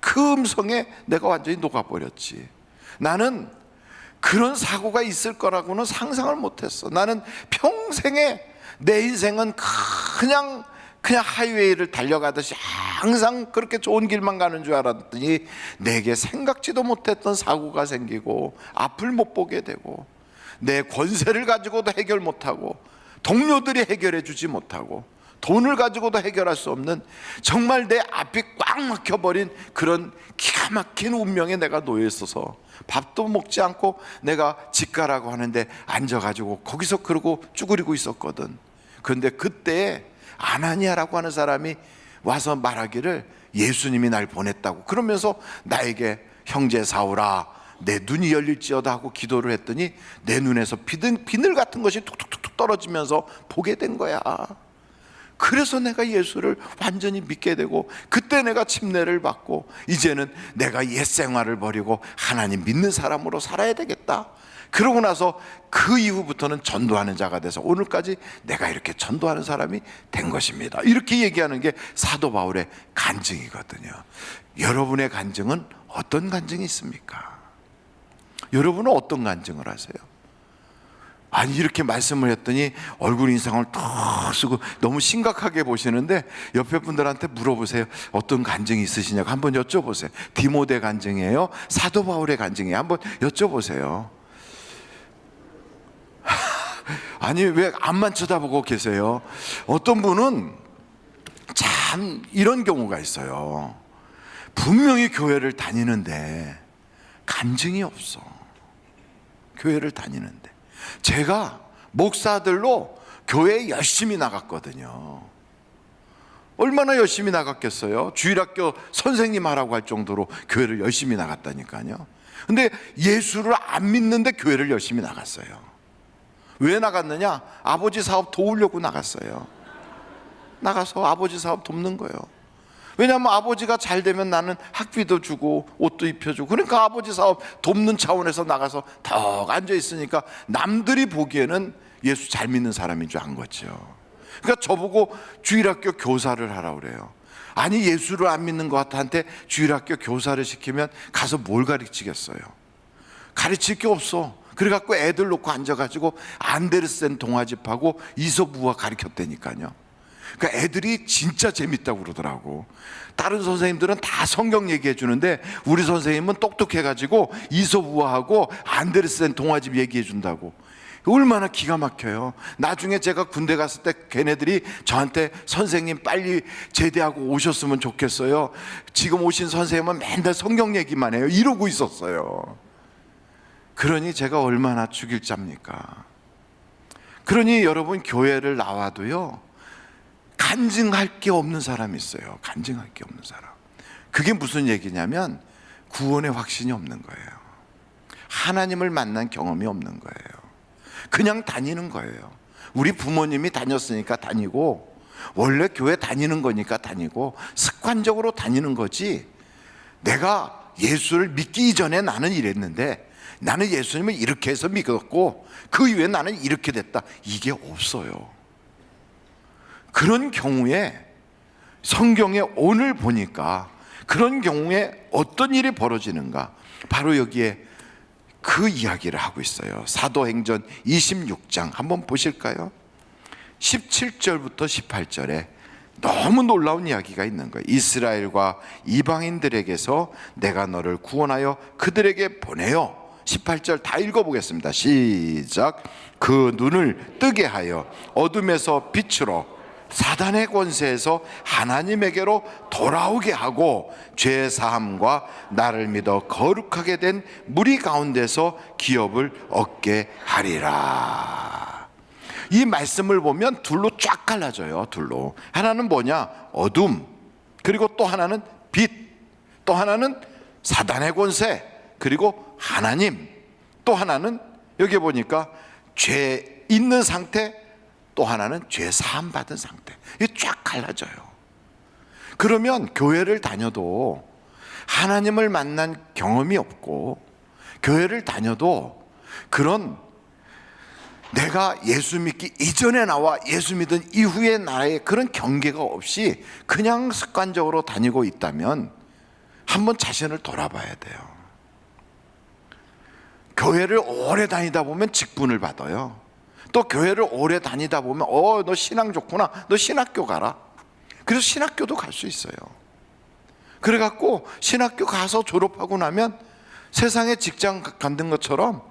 그 음성에 내가 완전히 녹아버렸지. 나는 그런 사고가 있을 거라고는 상상을 못했어. 나는 평생에 내 인생은 그냥 하이웨이를 달려가듯이 항상 그렇게 좋은 길만 가는 줄 알았더니 내게 생각지도 못했던 사고가 생기고 앞을 못 보게 되고 내 권세를 가지고도 해결 못하고 동료들이 해결해 주지 못하고 돈을 가지고도 해결할 수 없는 정말 내 앞이 꽉 막혀버린 그런 기가 막힌 운명에 내가 놓여 있어서 밥도 먹지 않고 내가 집 가라고 하는데 앉아가지고 거기서 그러고 쭈그리고 있었거든. 그런데 그때 아나니아라고 하는 사람이 와서 말하기를 예수님이 날 보냈다고 그러면서 나에게 형제 사울아 내 눈이 열릴지어다 하고 기도를 했더니 내 눈에서 비늘 같은 것이 툭툭툭 떨어지면서 보게 된 거야. 그래서 내가 예수를 완전히 믿게 되고 그때 내가 침례를 받고 이제는 내가 옛 생활을 버리고 하나님 믿는 사람으로 살아야 되겠다. 그러고 나서 그 이후부터는 전도하는 자가 돼서 오늘까지 내가 이렇게 전도하는 사람이 된 것입니다. 이렇게 얘기하는 게 사도 바울의 간증이거든요. 여러분의 간증은 어떤 간증이 있습니까? 여러분은 어떤 간증을 하세요? 아니 이렇게 말씀을 했더니 얼굴 인상을 턱 쓰고 너무 심각하게 보시는데 옆에 분들한테 물어보세요. 어떤 간증이 있으시냐고 한번 여쭤보세요. 디모데 간증이에요? 사도 바울의 간증이에요? 한번 여쭤보세요. 아니 왜 앞만 쳐다보고 계세요? 어떤 분은 참 이런 경우가 있어요. 분명히 교회를 다니는데 간증이 없어. 교회를 다니는데 제가 목사들로 교회에 열심히 나갔거든요. 얼마나 열심히 나갔겠어요? 주일학교 선생님 하라고 할 정도로 교회를 열심히 나갔다니까요. 근데 예수를 안 믿는데 교회를 열심히 나갔어요. 왜 나갔느냐? 아버지 사업 도우려고 나갔어요. 나가서 아버지 사업 돕는 거예요. 왜냐하면 아버지가 잘 되면 나는 학비도 주고 옷도 입혀주고 그러니까 아버지 사업 돕는 차원에서 나가서 턱 앉아 있으니까 남들이 보기에는 예수 잘 믿는 사람인 줄 안 거죠. 그러니까 저보고 주일학교 교사를 하라고 그래요. 아니 예수를 안 믿는 것 같아한테 주일학교 교사를 시키면 가서 뭘 가르치겠어요? 가르칠 게 없어. 그래갖고 애들 놓고 앉아가지고 안데르센 동화집하고 이솝우화 가르쳤다니까요. 그러니까 애들이 진짜 재밌다고 그러더라고. 다른 선생님들은 다 성경 얘기해 주는데 우리 선생님은 똑똑해가지고 이솝우화하고 안데르센 동화집 얘기해 준다고. 얼마나 기가 막혀요. 나중에 제가 군대 갔을 때 걔네들이 저한테 선생님 빨리 제대하고 오셨으면 좋겠어요. 지금 오신 선생님은 맨날 성경 얘기만 해요. 이러고 있었어요. 그러니 제가 얼마나 죽일 잡니까? 그러니 여러분 교회를 나와도요 간증할 게 없는 사람이 있어요. 간증할 게 없는 사람. 그게 무슨 얘기냐면 구원의 확신이 없는 거예요. 하나님을 만난 경험이 없는 거예요. 그냥 다니는 거예요. 우리 부모님이 다녔으니까 다니고 원래 교회 다니는 거니까 다니고 습관적으로 다니는 거지. 내가 예수를 믿기 이전에 나는 이랬는데 나는 예수님을 이렇게 해서 믿었고 그 이후에 나는 이렇게 됐다. 이게 없어요. 그런 경우에 성경에 오늘 보니까 그런 경우에 어떤 일이 벌어지는가? 바로 여기에 그 이야기를 하고 있어요. 사도행전 26장 한번 보실까요? 17절부터 18절에 너무 놀라운 이야기가 있는 거예요. 이스라엘과 이방인들에게서 내가 너를 구원하여 그들에게 보내어 18절 다 읽어보겠습니다. 시작. 그 눈을 뜨게 하여 어둠에서 빛으로 사단의 권세에서 하나님에게로 돌아오게 하고 죄 사함과 나를 믿어 거룩하게 된 무리 가운데서 기업을 얻게 하리라. 이 말씀을 보면 둘로 쫙 갈라져요. 둘로. 하나는 뭐냐? 어둠. 그리고 또 하나는 빛. 또 하나는 사단의 권세. 그리고 하나님. 또 하나는 여기 보니까 죄 있는 상태. 또 하나는 죄 사함 받은 상태. 이게 쫙 갈라져요. 그러면 교회를 다녀도 하나님을 만난 경험이 없고 교회를 다녀도 그런 내가 예수 믿기 이전에 나와 예수 믿은 이후의 나의 그런 경계가 없이 그냥 습관적으로 다니고 있다면 한번 자신을 돌아봐야 돼요. 교회를 오래 다니다 보면 직분을 받아요. 또 교회를 오래 다니다 보면 너 신앙 좋구나, 너 신학교 가라. 그래서 신학교도 갈 수 있어요. 그래갖고 신학교 가서 졸업하고 나면 세상에 직장 갖는 것처럼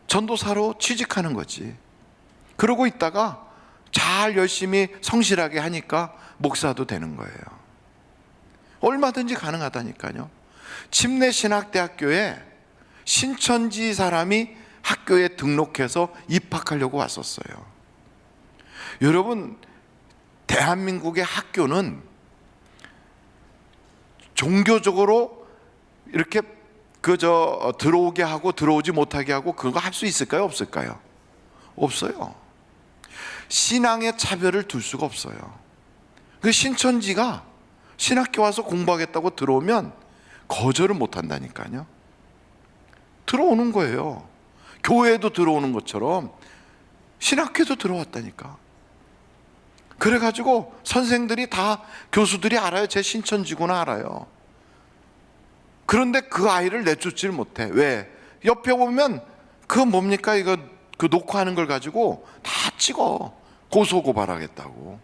전도사로 취직하는 거지. 그러고 있다가 잘 열심히 성실하게 하니까 목사도 되는 거예요. 얼마든지 가능하다니까요. 침례신학대학교에 신천지 사람이 학교에 등록해서 입학하려고 왔었어요. 여러분, 대한민국의 학교는 종교적으로 이렇게 들어오게 하고 들어오지 못하게 하고 그거 할 수 있을까요? 없을까요? 없어요. 신앙의 차별을 둘 수가 없어요. 그 신천지가 신학교 와서 공부하겠다고 들어오면 거절을 못 한다니까요. 들어오는 거예요. 교회에도 들어오는 것처럼 신학교도 들어왔다니까. 그래가지고 선생들이 다, 교수들이 알아요. 제 신천지구나 알아요. 그런데 그 아이를 내쫓지를 못해. 왜? 옆에 보면 그 뭡니까? 이거 그 녹화하는 걸 가지고 다 찍어. 고소고발하겠다고.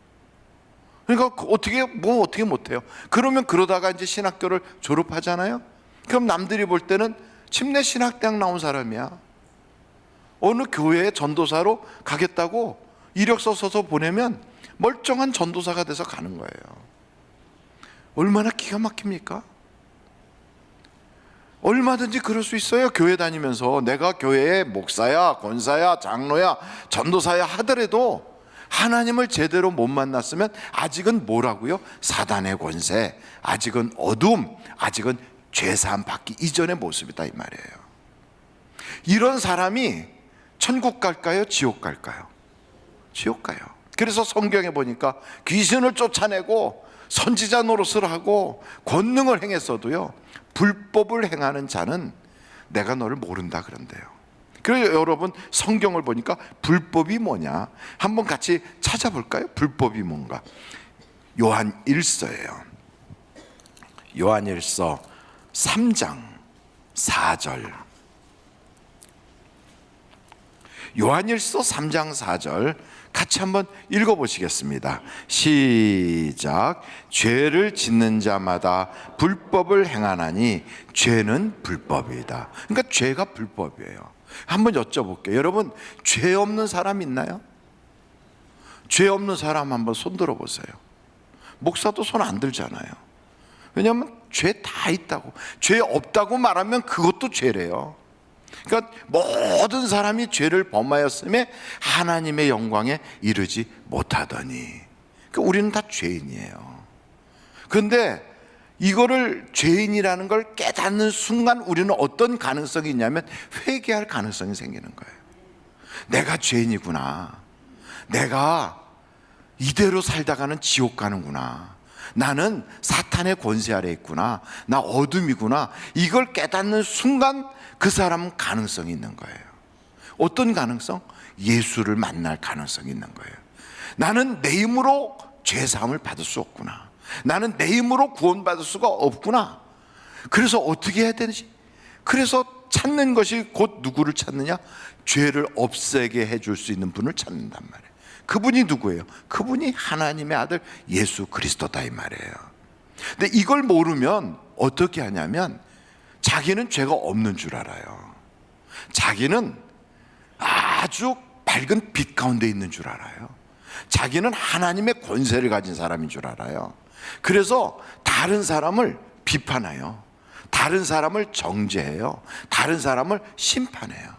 그러니까 어떻게 못해요. 그러면 그러다가 이제 신학교를 졸업하잖아요. 그럼 남들이 볼 때는 침례신학대학 나온 사람이야. 어느 교회에 전도사로 가겠다고 이력서 써서 보내면 멀쩡한 전도사가 돼서 가는 거예요. 얼마나 기가 막힙니까? 얼마든지 그럴 수 있어요. 교회 다니면서 내가 교회의 목사야, 권사야, 장로야, 전도사야 하더라도 하나님을 제대로 못 만났으면 아직은 뭐라고요? 사단의 권세, 아직은 어둠, 아직은 죄사함 받기 이전의 모습이다 이 말이에요. 이런 사람이 천국 갈까요? 지옥 갈까요? 지옥 가요. 그래서 성경에 보니까 귀신을 쫓아내고 선지자 노릇을 하고 권능을 행했어도요, 불법을 행하는 자는 내가 너를 모른다 그런대요. 그래서 여러분, 성경을 보니까 불법이 뭐냐 한번 같이 찾아볼까요? 불법이 뭔가. 요한 1서예요. 요한 1서 3장 4절. 요한 1서 3장 4절 같이 한번 읽어보시겠습니다. 시작. 죄를 짓는 자마다 불법을 행하나니 죄는 불법이다. 그러니까 죄가 불법이에요. 한번 여쭤볼게요. 여러분, 죄 없는 사람 있나요? 죄 없는 사람 한번 손 들어보세요. 목사도 손 안 들잖아요. 왜냐하면 죄 다 있다고. 죄 없다고 말하면 그것도 죄래요. 그러니까 모든 사람이 죄를 범하였음에 하나님의 영광에 이르지 못하더니, 그러니까 우리는 다 죄인이에요. 그런데 이거를 죄인이라는 걸 깨닫는 순간 우리는 어떤 가능성이 있냐면 회개할 가능성이 생기는 거예요. 내가 죄인이구나. 내가 이대로 살다가는 지옥 가는구나. 나는 사탄의 권세 아래 있구나. 나 어둠이구나. 이걸 깨닫는 순간 그 사람은 가능성이 있는 거예요. 어떤 가능성? 예수를 만날 가능성이 있는 거예요. 나는 내 힘으로 죄사함을 받을 수 없구나. 나는 내 힘으로 구원받을 수가 없구나. 그래서 어떻게 해야 되는지, 그래서 찾는 것이 곧 누구를 찾느냐? 죄를 없애게 해줄 수 있는 분을 찾는단 말이에요. 그분이 누구예요? 그분이 하나님의 아들 예수 그리스도다 이 말이에요. 근데 이걸 모르면 어떻게 하냐면 자기는 죄가 없는 줄 알아요. 자기는 아주 밝은 빛 가운데 있는 줄 알아요. 자기는 하나님의 권세를 가진 사람인 줄 알아요. 그래서 다른 사람을 비판해요. 다른 사람을 정죄해요. 다른 사람을 심판해요.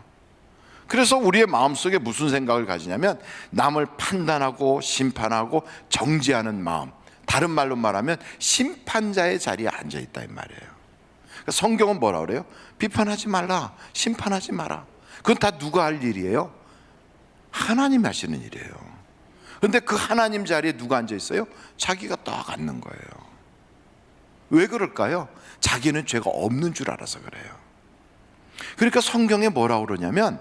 그래서 우리의 마음속에 무슨 생각을 가지냐면 남을 판단하고 심판하고 정죄하는 마음, 다른 말로 말하면 심판자의 자리에 앉아있다 이 말이에요. 그러니까 성경은 뭐라 그래요? 비판하지 말라, 심판하지 마라. 그건 다 누가 할 일이에요? 하나님이 하시는 일이에요. 그런데 그 하나님 자리에 누가 앉아있어요? 자기가 딱 앉는 거예요. 왜 그럴까요? 자기는 죄가 없는 줄 알아서 그래요. 그러니까 성경에 뭐라고 그러냐면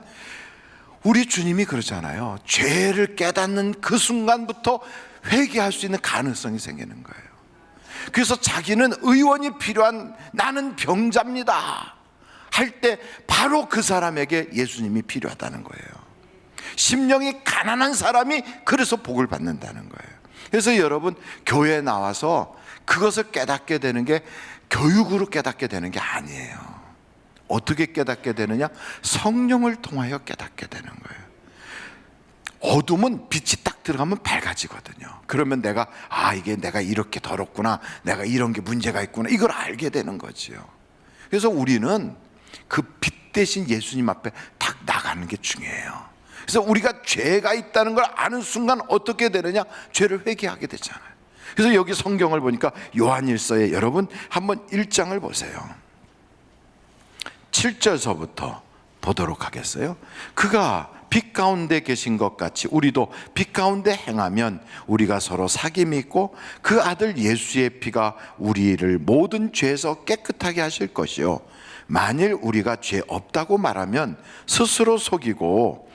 우리 주님이 그러잖아요. 죄를 깨닫는 그 순간부터 회개할 수 있는 가능성이 생기는 거예요. 그래서 자기는 의원이 필요한, 나는 병자입니다 할 때 바로 그 사람에게 예수님이 필요하다는 거예요. 심령이 가난한 사람이 그래서 복을 받는다는 거예요. 그래서 여러분, 교회에 나와서 그것을 깨닫게 되는 게 교육으로 깨닫게 되는 게 아니에요. 어떻게 깨닫게 되느냐? 성령을 통하여 깨닫게 되는 거예요. 어둠은 빛이 딱 들어가면 밝아지거든요. 그러면 내가 이게 내가 이렇게 더럽구나, 내가 이런 게 문제가 있구나, 이걸 알게 되는 거지요. 그래서 우리는 그 빛 대신 예수님 앞에 딱 나가는 게 중요해요. 그래서 우리가 죄가 있다는 걸 아는 순간 어떻게 되느냐? 죄를 회개하게 되잖아요. 그래서 여기 성경을 보니까 요한일서에 여러분 한번 1장을 보세요. 7절서부터 보도록 하겠어요. 그가 빛 가운데 계신 것 같이 우리도 빛 가운데 행하면 우리가 서로 사귐이 있고 그 아들 예수의 피가 우리를 모든 죄에서 깨끗하게 하실 것이요, 만일 우리가 죄 없다고 말하면 스스로 속이고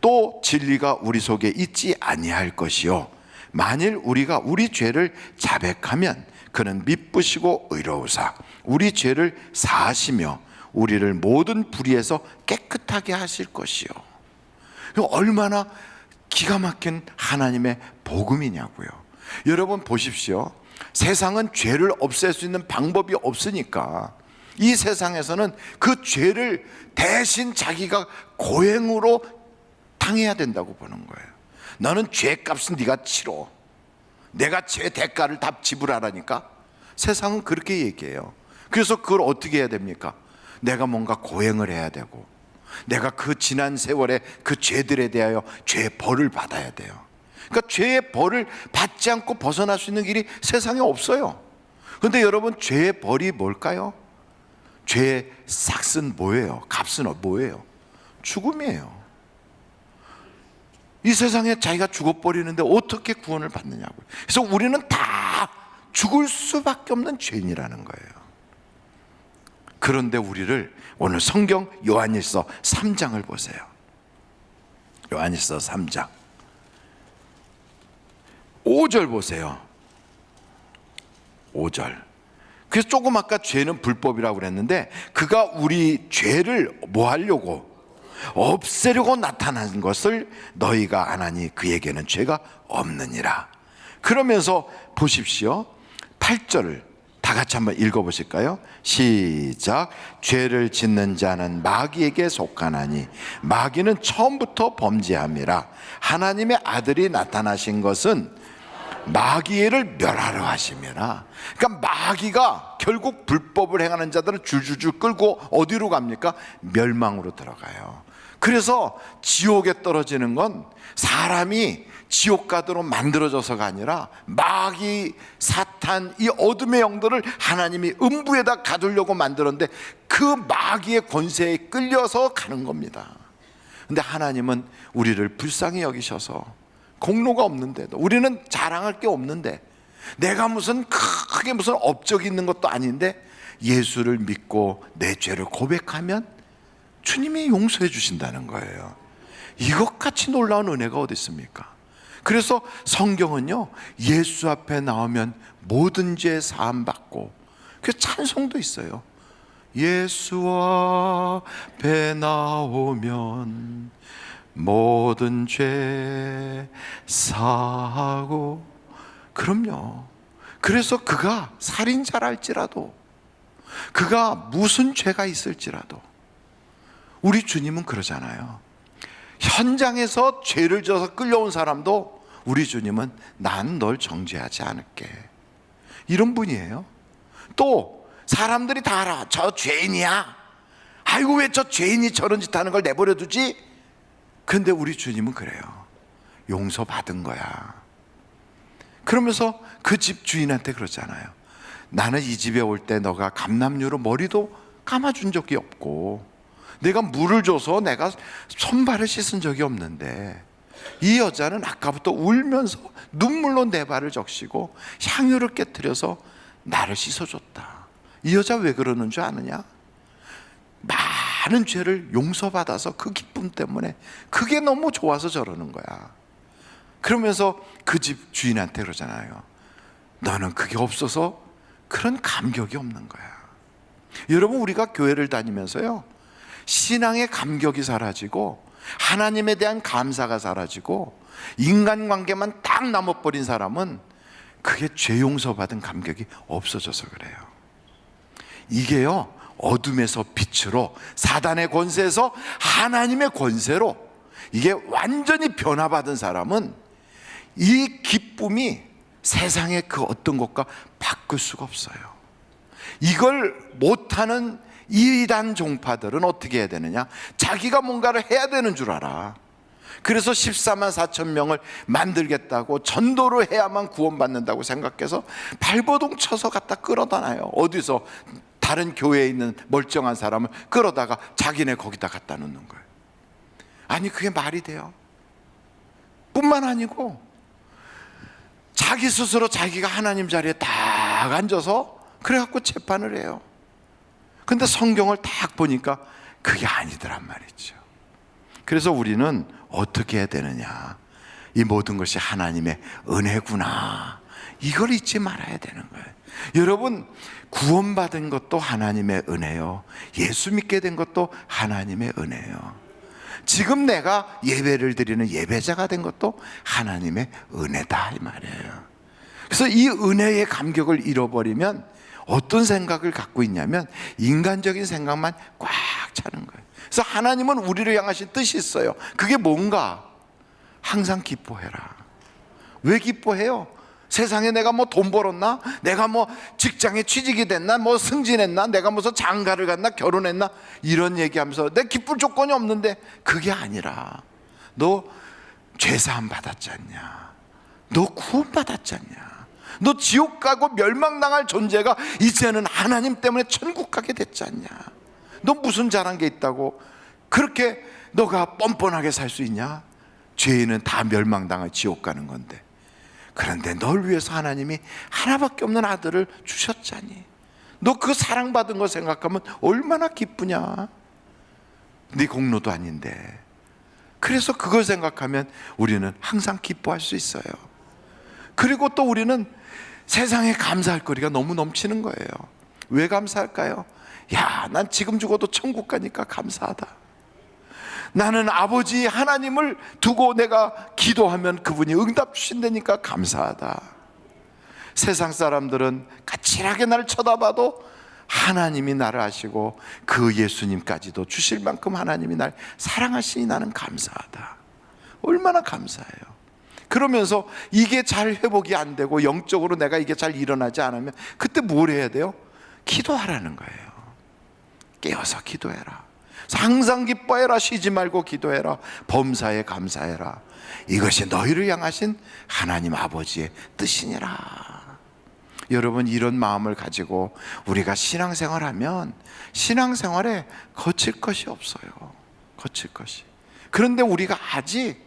또 진리가 우리 속에 있지 아니할 것이요, 만일 우리가 우리 죄를 자백하면 그는 미쁘시고 의로우사 우리 죄를 사하시며 우리를 모든 불의에서 깨끗하게 하실 것이요. 얼마나 기가 막힌 하나님의 복음이냐고요. 여러분 보십시오. 세상은 죄를 없앨 수 있는 방법이 없으니까 이 세상에서는 그 죄를 대신 자기가 고행으로 당해야 된다고 보는 거예요. 너는 죄값은 네가 치러, 내가 죄 대가를 다 지불하라니까. 세상은 그렇게 얘기해요. 그래서 그걸 어떻게 해야 됩니까? 내가 뭔가 고행을 해야 되고, 내가 그 지난 세월에 그 죄들에 대하여 죄의 벌을 받아야 돼요. 그러니까 죄의 벌을 받지 않고 벗어날 수 있는 길이 세상에 없어요. 그런데 여러분, 죄의 벌이 뭘까요? 죄의 삭은 뭐예요? 값은 뭐예요? 죽음이에요. 이 세상에 자기가 죽어버리는데 어떻게 구원을 받느냐고요. 그래서 우리는 다 죽을 수밖에 없는 죄인이라는 거예요. 그런데 우리를 오늘 성경 요한일서 3장을 보세요. 요한일서 3장 5절 보세요. 5절. 그래서 조금 아까 죄는 불법이라고 그랬는데 그가 우리 죄를 뭐 하려고? 없애려고 나타난 것을 너희가 안 하니 그에게는 죄가 없느니라. 그러면서 보십시오. 8절을 다 같이 한번 읽어보실까요? 시작. 죄를 짓는 자는 마귀에게 속하나니 마귀는 처음부터 범죄함이라. 하나님의 아들이 나타나신 것은 마귀를 멸하려 하심이라. 그러니까 마귀가 결국 불법을 행하는 자들은 줄줄줄 끌고 어디로 갑니까? 멸망으로 들어가요. 그래서 지옥에 떨어지는 건 사람이 지옥 가도록 만들어져서가 아니라 마귀, 사탄, 이 어둠의 영들을 하나님이 음부에다 가두려고 만들었는데 그 마귀의 권세에 끌려서 가는 겁니다. 근데 하나님은 우리를 불쌍히 여기셔서 공로가 없는데도, 우리는 자랑할 게 없는데, 내가 무슨 크게 무슨 업적이 있는 것도 아닌데 예수를 믿고 내 죄를 고백하면 주님이 용서해 주신다는 거예요. 이것같이 놀라운 은혜가 어디 있습니까? 그래서 성경은요, 예수 앞에 나오면 모든 죄 사함 받고, 그 찬송도 있어요. 예수 앞에 나오면 모든 죄 사하고. 그럼요. 그래서 그가 살인자랄지라도, 그가 무슨 죄가 있을지라도, 우리 주님은 그러잖아요. 현장에서 죄를 져서 끌려온 사람도 우리 주님은 난 널 정죄하지 않을게, 이런 분이에요. 또 사람들이 다 알아. 저 죄인이야. 아이고 왜 저 죄인이 저런 짓 하는 걸 내버려 두지? 근데 우리 주님은 그래요. 용서받은 거야. 그러면서 그 집 주인한테 그러잖아요. 나는 이 집에 올 때 너가 감람류로 머리도 감아준 적이 없고, 내가 물을 줘서 내가 손발을 씻은 적이 없는데 이 여자는 아까부터 울면서 눈물로 내 발을 적시고 향유를 깨뜨려서 나를 씻어줬다. 이 여자 왜 그러는 줄 아느냐? 많은 죄를 용서받아서 그 기쁨 때문에 그게 너무 좋아서 저러는 거야. 그러면서 그 집 주인한테 그러잖아요. 너는 그게 없어서 그런 감격이 없는 거야. 여러분, 우리가 교회를 다니면서요, 신앙의 감격이 사라지고 하나님에 대한 감사가 사라지고 인간관계만 딱 남아버린 사람은 그게 죄 용서받은 감격이 없어져서 그래요. 이게요, 어둠에서 빛으로, 사단의 권세에서 하나님의 권세로 이게 완전히 변화받은 사람은 이 기쁨이 세상의 그 어떤 것과 바꿀 수가 없어요. 이걸 못하는 이단 종파들은 어떻게 해야 되느냐? 자기가 뭔가를 해야 되는 줄 알아. 그래서 14만 4천 명을 만들겠다고, 전도를 해야만 구원받는다고 생각해서 발버둥 쳐서 갖다 끌어다 놔요. 어디서 다른 교회에 있는 멀쩡한 사람을 끌어다가 자기네 거기다 갖다 놓는 거예요. 아니, 그게 말이 돼요? 뿐만 아니고 자기 스스로 자기가 하나님 자리에 딱 앉아서 그래갖고 재판을 해요. 근데 성경을 딱 보니까 그게 아니더란 말이죠. 그래서 우리는 어떻게 해야 되느냐? 이 모든 것이 하나님의 은혜구나, 이걸 잊지 말아야 되는 거예요. 여러분, 구원받은 것도 하나님의 은혜요, 예수 믿게 된 것도 하나님의 은혜요, 지금 내가 예배를 드리는 예배자가 된 것도 하나님의 은혜다, 이 말이에요. 그래서 이 은혜의 감격을 잃어버리면 어떤 생각을 갖고 있냐면 인간적인 생각만 꽉 차는 거예요. 그래서 하나님은 우리를 향하신 뜻이 있어요. 그게 뭔가? 항상 기뻐해라. 왜 기뻐해요? 세상에 내가 뭐 돈 벌었나? 내가 뭐 직장에 취직이 됐나? 뭐 승진했나? 내가 무슨 장가를 갔나? 결혼했나? 이런 얘기하면서 내 기쁠 조건이 없는데, 그게 아니라 너 죄사함 받았지 않냐? 너 구원 받았지 않냐? 너 지옥 가고 멸망당할 존재가 이제는 하나님 때문에 천국 가게 됐지 않냐? 너 무슨 잘한 게 있다고 그렇게 너가 뻔뻔하게 살 수 있냐? 죄인은 다 멸망당할 지옥 가는 건데, 그런데 널 위해서 하나님이 하나밖에 없는 아들을 주셨잖니. 너 그 사랑받은 거 생각하면 얼마나 기쁘냐? 네 공로도 아닌데. 그래서 그걸 생각하면 우리는 항상 기뻐할 수 있어요. 그리고 또 우리는 세상에 감사할 거리가 너무 넘치는 거예요. 왜 감사할까요? 야, 난 지금 죽어도 천국 가니까 감사하다. 나는 아버지 하나님을 두고 내가 기도하면 그분이 응답 주신다니까 감사하다. 세상 사람들은 까칠하게 나를 쳐다봐도 하나님이 나를 아시고 그 예수님까지도 주실 만큼 하나님이 날 사랑하시니 나는 감사하다. 얼마나 감사해요. 그러면서 이게 잘 회복이 안 되고 영적으로 내가 이게 잘 일어나지 않으면 그때 뭘 해야 돼요? 기도하라는 거예요. 깨어서 기도해라. 항상 기뻐해라. 쉬지 말고 기도해라. 범사에 감사해라. 이것이 너희를 향하신 하나님 아버지의 뜻이니라. 여러분, 이런 마음을 가지고 우리가 신앙생활하면 신앙생활에 거칠 것이 없어요. 거칠 것이. 그런데 우리가 아직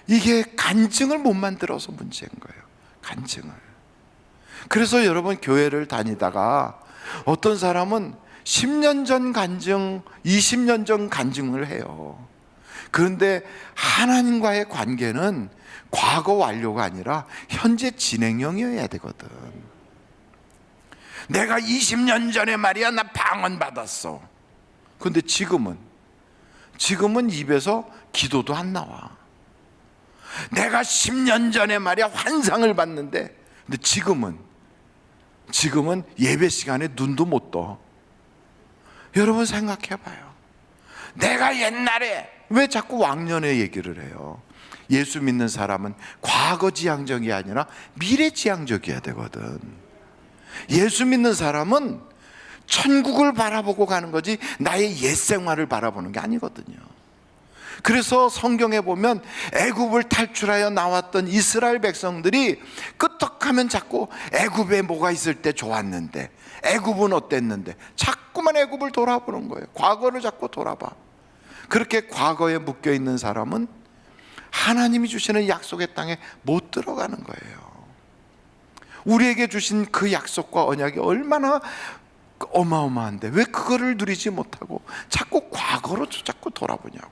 이게 간증을 못 만들어서 문제인 거예요. 간증을. 그래서 여러분, 교회를 다니다가 어떤 사람은 10년 전 간증, 20년 전 간증을 해요. 그런데 하나님과의 관계는 과거 완료가 아니라 현재 진행형이어야 되거든. 내가 20년 전에 말이야, 나 방언 받았어. 그런데 지금은 입에서 기도도 안 나와. 내가 10년 전에 말이야 환상을 봤는데, 근데 지금은 예배 시간에 눈도 못 떠. 여러분 생각해 봐요. 내가 옛날에 왜 자꾸 왕년의 얘기를 해요? 예수 믿는 사람은 과거 지향적이 아니라 미래 지향적이어야 되거든. 예수 믿는 사람은 천국을 바라보고 가는 거지 나의 옛 생활을 바라보는 게 아니거든요. 그래서 성경에 보면 애굽을 탈출하여 나왔던 이스라엘 백성들이 끄떡하면 자꾸 애굽에 뭐가 있을 때 좋았는데, 애굽은 어땠는데, 자꾸만 애굽을 돌아보는 거예요. 과거를 자꾸 돌아봐. 그렇게 과거에 묶여 있는 사람은 하나님이 주시는 약속의 땅에 못 들어가는 거예요. 우리에게 주신 그 약속과 언약이 얼마나 어마어마한데 왜 그거를 누리지 못하고 자꾸 과거로 자꾸 돌아보냐고.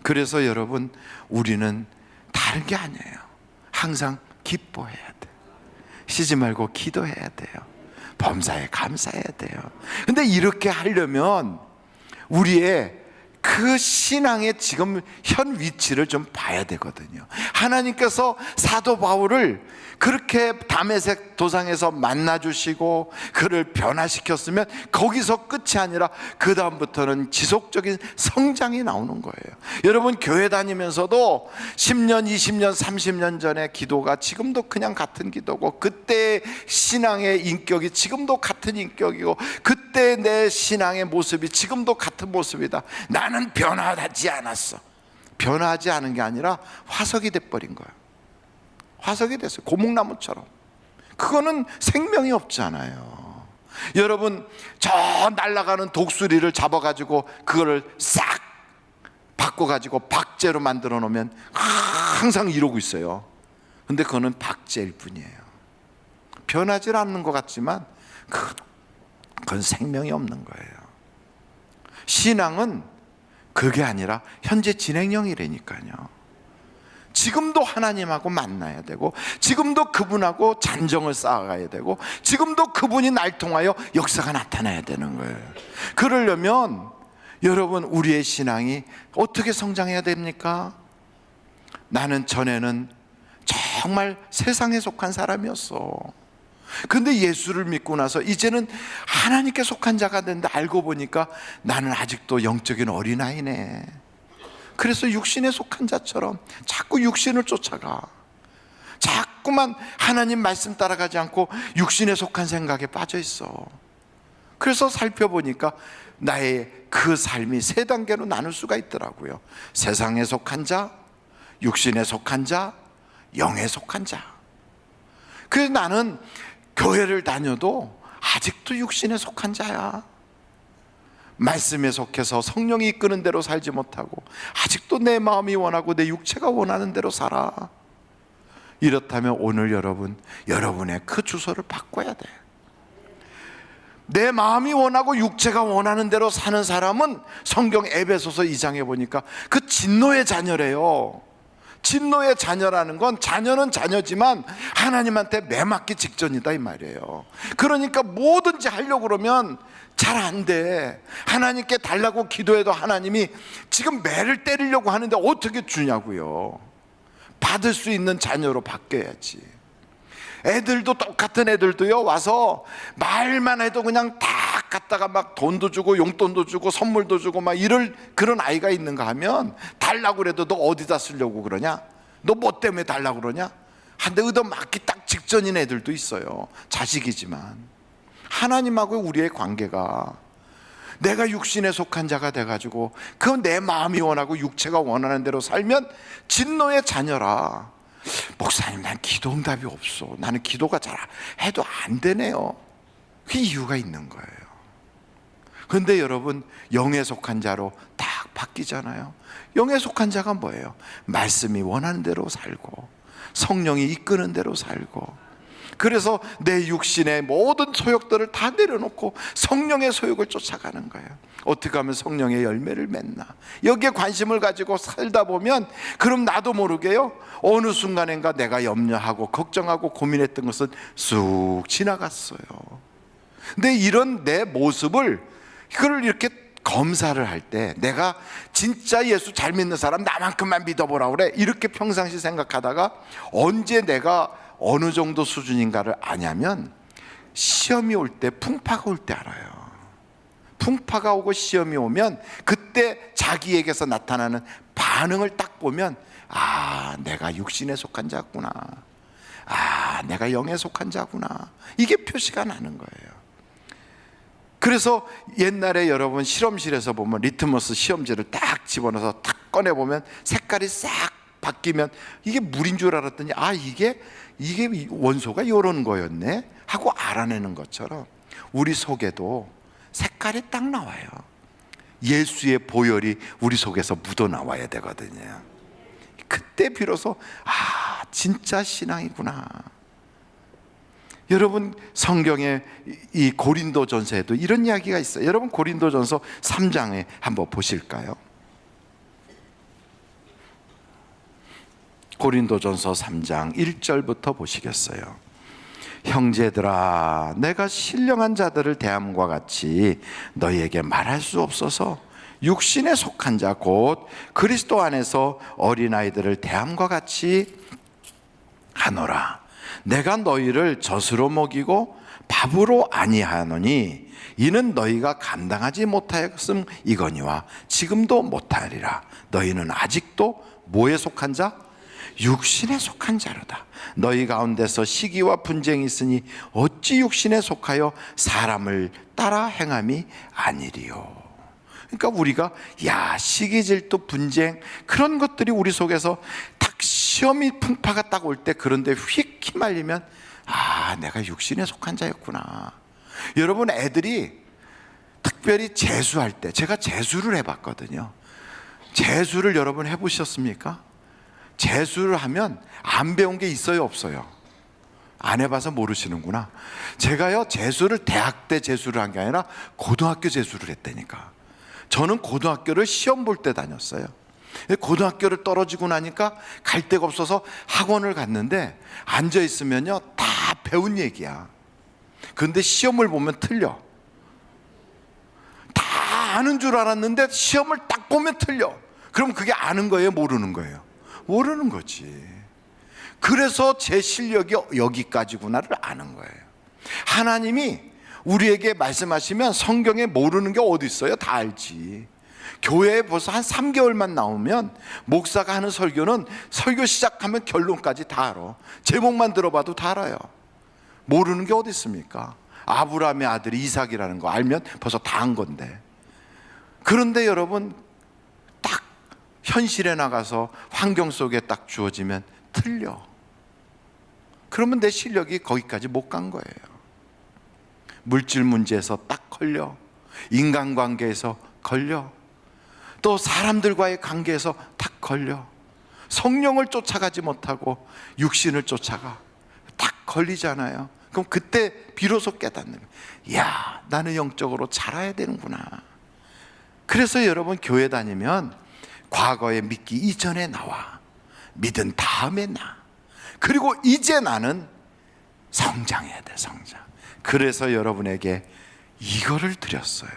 그래서 여러분, 우리는 다른 게 아니에요. 항상 기뻐해야 돼. 쉬지 말고 기도해야 돼요. 범사에 감사해야 돼요. 근데 이렇게 하려면 우리의 그 신앙의 지금 현 위치를 좀 봐야 되거든요. 하나님께서 사도 바울을 그렇게 다메섹 도상에서 만나주시고 그를 변화시켰으면 거기서 끝이 아니라 그 다음부터는 지속적인 성장이 나오는 거예요. 여러분, 교회 다니면서도 10년, 20년, 30년 전의 기도가 지금도 그냥 같은 기도고, 그때 신앙의 인격이 지금도 같은 인격이고, 그때 내 신앙의 모습이 지금도 같은 모습이다. 나는 변화하지 않았어. 변화하지 않은 게 아니라 화석이 돼버린 거예요. 화석이 됐어요. 고목나무처럼. 그거는 생명이 없잖아요. 여러분, 저 날아가는 독수리를 잡아가지고 그거를 싹 바꿔가지고 박제로 만들어 놓으면 항상 이러고 있어요. 근데 그거는 박제일 뿐이에요. 변하지 않는 것 같지만 그건 생명이 없는 거예요. 신앙은 그게 아니라 현재 진행형이라니까요. 지금도 하나님하고 만나야 되고, 지금도 그분하고 잔정을 쌓아가야 되고, 지금도 그분이 날 통하여 역사가 나타나야 되는 거예요. 그러려면 여러분, 우리의 신앙이 어떻게 성장해야 됩니까? 나는 전에는 정말 세상에 속한 사람이었어. 근데 예수를 믿고 나서 이제는 하나님께 속한 자가 된다 알고 보니까 나는 아직도 영적인 어린아이네. 그래서 육신에 속한 자처럼 자꾸 육신을 쫓아가. 자꾸만 하나님 말씀 따라가지 않고 육신에 속한 생각에 빠져 있어. 그래서 살펴보니까 나의 그 삶이 세 단계로 나눌 수가 있더라고요. 세상에 속한 자, 육신에 속한 자, 영에 속한 자. 그래서 나는 교회를 다녀도 아직도 육신에 속한 자야. 말씀에 속해서 성령이 이끄는 대로 살지 못하고 아직도 내 마음이 원하고 내 육체가 원하는 대로 살아. 이렇다면 오늘 여러분의 그 주소를 바꿔야 돼. 내 마음이 원하고 육체가 원하는 대로 사는 사람은 성경 에베소서 2장에 보니까 그 진노의 자녀래요. 진노의 자녀라는 건, 자녀는 자녀지만 하나님한테 매맞기 직전이다 이 말이에요. 그러니까 뭐든지 하려고 그러면 잘 안 돼. 하나님께 달라고 기도해도 하나님이 지금 매를 때리려고 하는데 어떻게 주냐고요. 받을 수 있는 자녀로 바뀌어야지. 애들도 똑같은 애들도요, 와서 말만 해도 그냥 다 갖다가 막 돈도 주고 용돈도 주고 선물도 주고 막 이럴 그런 아이가 있는가 하면, 달라고 그래도 너 어디다 쓰려고 그러냐? 너 뭐 때문에 달라고 그러냐? 한데 얻어맞기 딱 직전인 애들도 있어요. 자식이지만. 하나님하고 우리의 관계가, 내가 육신에 속한 자가 돼가지고 그 내 마음이 원하고 육체가 원하는 대로 살면 진노의 자녀라. 목사님, 난 기도 응답이 없어. 나는 기도가 잘 해도 안 되네요. 그 이유가 있는 거예요. 그런데 여러분, 영에 속한 자로 딱 바뀌잖아요. 영에 속한 자가 뭐예요? 말씀이 원하는 대로 살고 성령이 이끄는 대로 살고, 그래서 내 육신의 모든 소욕들을 다 내려놓고 성령의 소욕을 쫓아가는 거예요. 어떻게 하면 성령의 열매를 맺나, 여기에 관심을 가지고 살다 보면, 그럼 나도 모르게요, 어느 순간인가 내가 염려하고 걱정하고 고민했던 것은 쑥 지나갔어요. 근데 이런 내 모습을, 이걸 이렇게 검사를 할 때, 내가 진짜 예수 잘 믿는 사람 나만큼만 믿어보라 그래, 이렇게 평상시 생각하다가 언제 내가 어느 정도 수준인가를 아냐면, 시험이 올 때, 풍파가 올 때 알아요. 풍파가 오고 시험이 오면 그때 자기에게서 나타나는 반응을 딱 보면, 아, 내가 육신에 속한 자구나, 아, 내가 영에 속한 자구나, 이게 표시가 나는 거예요. 그래서 옛날에 여러분 실험실에서 보면 리트머스 시험지를 딱 집어넣어서 탁 꺼내보면 색깔이 싹 바뀌면 이게 물인 줄 알았더니, 아, 이게 원소가 이런 거였네 하고 알아내는 것처럼 우리 속에도 색깔이 딱 나와요. 예수의 보혈이 우리 속에서 묻어나와야 되거든요. 그때 비로소, 아, 진짜 신앙이구나. 여러분 성경에 이 고린도전서에도 이런 이야기가 있어요. 여러분 고린도전서 3장에 한번 보실까요? 고린도전서 3장 1절부터 보시겠어요? 형제들아, 내가 신령한 자들을 대함과 같이 너희에게 말할 수 없어서 육신에 속한 자 곧 그리스도 안에서 어린아이들을 대함과 같이 하노라. 내가 너희를 젖으로 먹이고 밥으로 아니하노니 이는 너희가 감당하지 못하였음 이거니와 지금도 못하리라. 너희는 아직도 뭐에 속한 자? 육신에 속한 자로다. 너희 가운데서 시기와 분쟁이 있으니 어찌 육신에 속하여 사람을 따라 행함이 아니리요. 그러니까 우리가 시기 질투 분쟁 그런 것들이 우리 속에서 딱 시험이 풍파가 딱 올 때 그런데 휙 휘말리면 내가 육신에 속한 자였구나. 여러분 애들이 특별히 재수할 때, 제가 재수를 해봤거든요. 재수를 여러분 해보셨습니까? 재수를 하면 안 배운 게 있어요, 없어요? 안 해봐서 모르시는구나. 제가요 재수를 대학 때 재수를 한 게 아니라 고등학교 재수를 했다니까. 저는 고등학교를 시험 볼 때 다녔어요. 고등학교를 떨어지고 나니까 갈 데가 없어서 학원을 갔는데 앉아 있으면요 다 배운 얘기야. 그런데 시험을 보면 틀려. 다 아는 줄 알았는데 시험을 딱 보면 틀려. 그럼 그게 아는 거예요, 모르는 거예요? 모르는 거지. 그래서 제 실력이 여기까지구나를 아는 거예요. 하나님이 우리에게 말씀하시면 성경에 모르는 게 어디 있어요? 다 알지. 교회에 벌써 한 3개월만 나오면 목사가 하는 설교는 설교 시작하면 결론까지 다 알아. 제목만 들어봐도 다 알아요. 모르는 게 어디 있습니까? 아브라함의 아들이 이삭이라는 거 알면 벌써 다 한 건데. 그런데 여러분 딱 현실에 나가서 환경 속에 딱 주어지면 틀려. 그러면 내 실력이 거기까지 못 간 거예요. 물질 문제에서 딱 걸려. 인간관계에서 걸려. 또 사람들과의 관계에서 딱 걸려. 성령을 쫓아가지 못하고 육신을 쫓아가. 딱 걸리잖아요. 그럼 그때 비로소 깨닫는 거예요. 나는 영적으로 자라야 되는구나. 그래서 여러분 교회 다니면 과거에 믿기 이전에 나와, 믿은 다음에 나, 그리고 이제 나는 성장해야 돼. 성장. 그래서 여러분에게 이거를 드렸어요.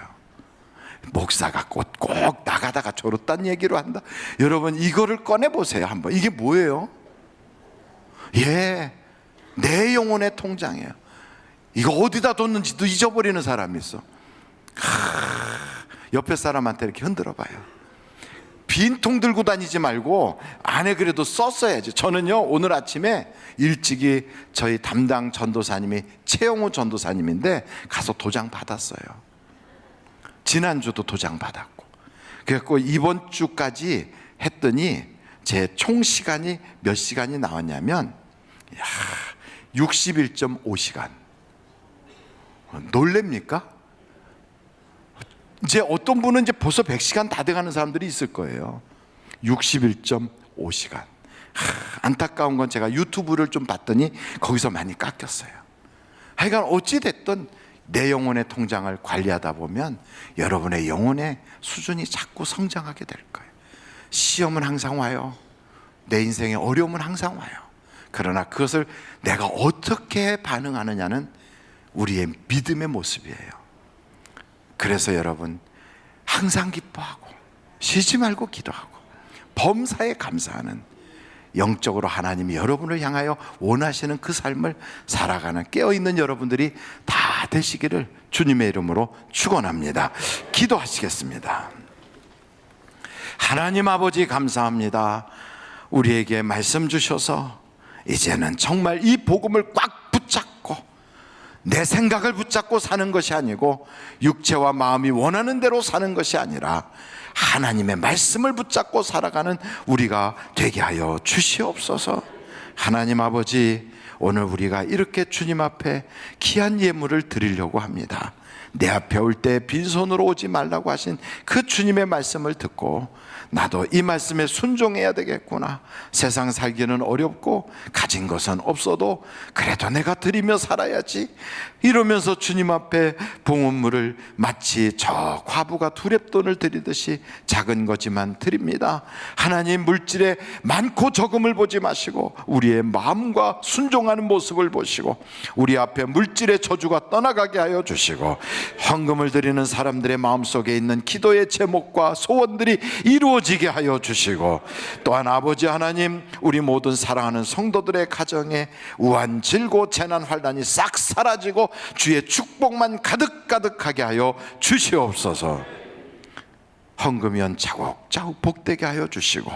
목사가 꼭 나가다가 졸었다는 얘기로 한다. 여러분 이거를 꺼내보세요 한번. 이게 뭐예요? 내 영혼의 통장이에요. 이거 어디다 뒀는지도 잊어버리는 사람이 있어. 옆에 사람한테 이렇게 흔들어 봐요. 빈통 들고 다니지 말고 안에 그래도 썼어야지. 저는요 오늘 아침에 일찍이 저희 담당 전도사님이 최영호 전도사님인데 가서 도장 받았어요. 지난주도 도장 받았고. 그래서 이번 주까지 했더니 제 총 시간이 몇 시간이 나왔냐면 61.5시간. 놀랍니까? 이제 어떤 분은 이제 벌써 100시간 다 돼가는 사람들이 있을 거예요. 61.5시간. 안타까운 건 제가 유튜브를 좀 봤더니 거기서 많이 깎였어요. 하여간 어찌됐든 내 영혼의 통장을 관리하다 보면 여러분의 영혼의 수준이 자꾸 성장하게 될 거예요. 시험은 항상 와요. 내 인생의 어려움은 항상 와요. 그러나 그것을 내가 어떻게 반응하느냐는 우리의 믿음의 모습이에요. 그래서 여러분 항상 기뻐하고 쉬지 말고 기도하고 범사에 감사하는, 영적으로 하나님이 여러분을 향하여 원하시는 그 삶을 살아가는 깨어있는 여러분들이 다 되시기를 주님의 이름으로 축원합니다. 기도하시겠습니다. 하나님 아버지 감사합니다. 우리에게 말씀 주셔서 이제는 정말 이 복음을 꽉 붙잡고 내 생각을 붙잡고 사는 것이 아니고 육체와 마음이 원하는 대로 사는 것이 아니라 하나님의 말씀을 붙잡고 살아가는 우리가 되게 하여 주시옵소서. 하나님 아버지, 오늘 우리가 이렇게 주님 앞에 귀한 예물을 드리려고 합니다. 내 앞에 올 때 빈손으로 오지 말라고 하신 그 주님의 말씀을 듣고 나도 이 말씀에 순종해야 되겠구나. 세상 살기는 어렵고 가진 것은 없어도 그래도 내가 드리며 살아야지. 이러면서 주님 앞에 봉헌물을 마치 저 과부가 두렙돈을 드리듯이 작은 거지만 드립니다. 하나님, 물질에 많고 적음을 보지 마시고 우리의 마음과 순종하는 모습을 보시고 우리 앞에 물질의 저주가 떠나가게 하여 주시고 헌금을 드리는 사람들의 마음속에 있는 기도의 제목과 소원들이 이루어지게 하여 주시고, 또한 아버지 하나님, 우리 모든 사랑하는 성도들의 가정에 우한, 질고, 재난, 환난이 싹 사라지고 주의 축복만 가득가득하게 하여 주시옵소서. 헌금연 차곡차곡 복되게 하여 주시고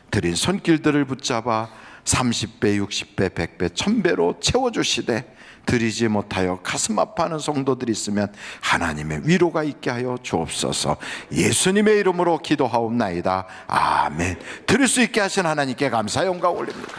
드린 손길들을 붙잡아 30배, 60배, 100배, 1000배로 채워주시되 드리지 못하여 가슴 아파하는 성도들이 있으면 하나님의 위로가 있게 하여 주옵소서. 예수님의 이름으로 기도하옵나이다. 아멘. 드릴 수 있게 하신 하나님께 감사 영광 올립니다.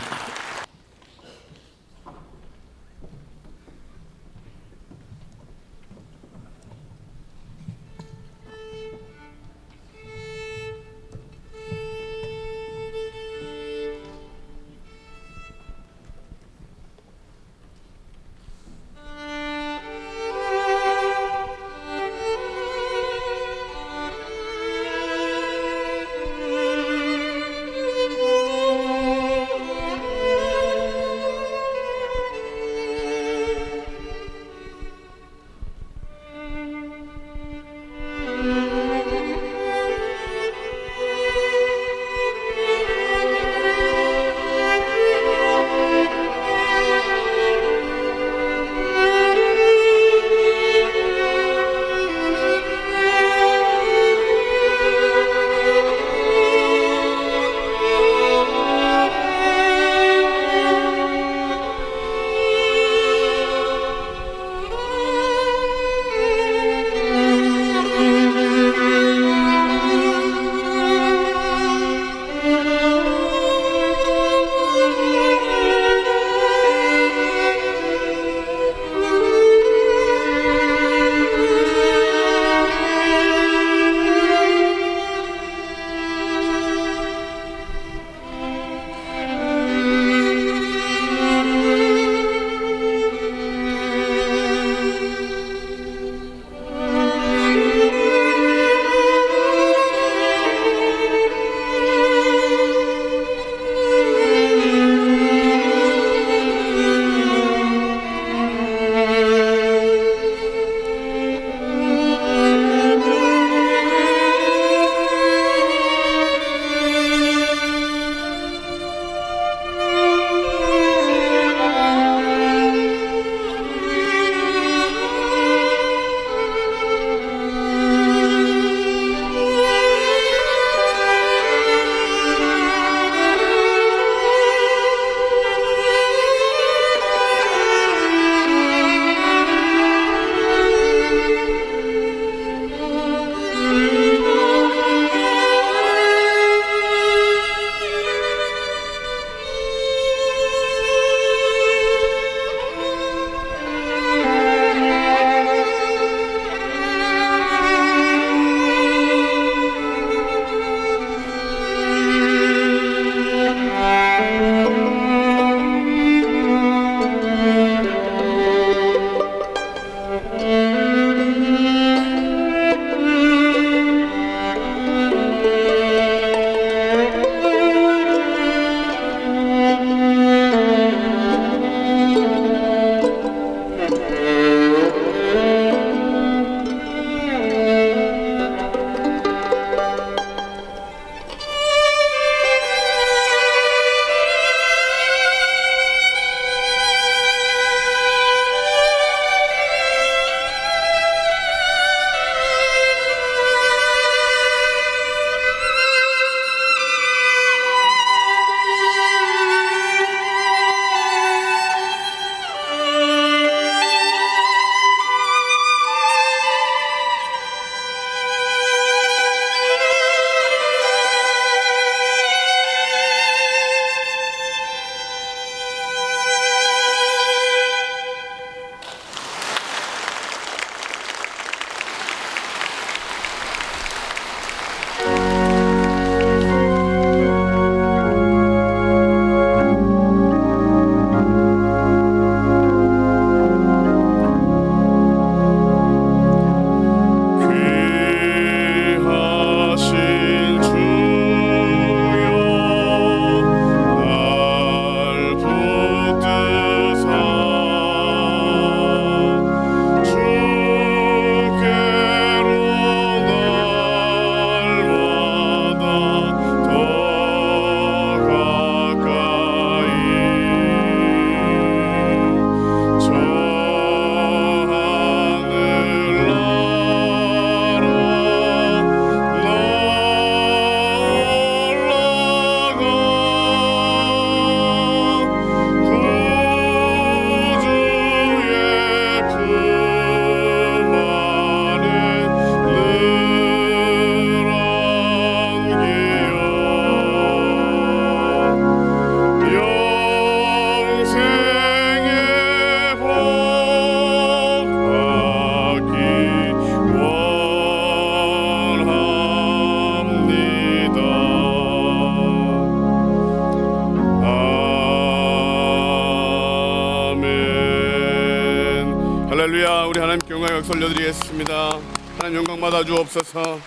역사 올려드리겠습니다. 하나님 영광 받아 주옵소서.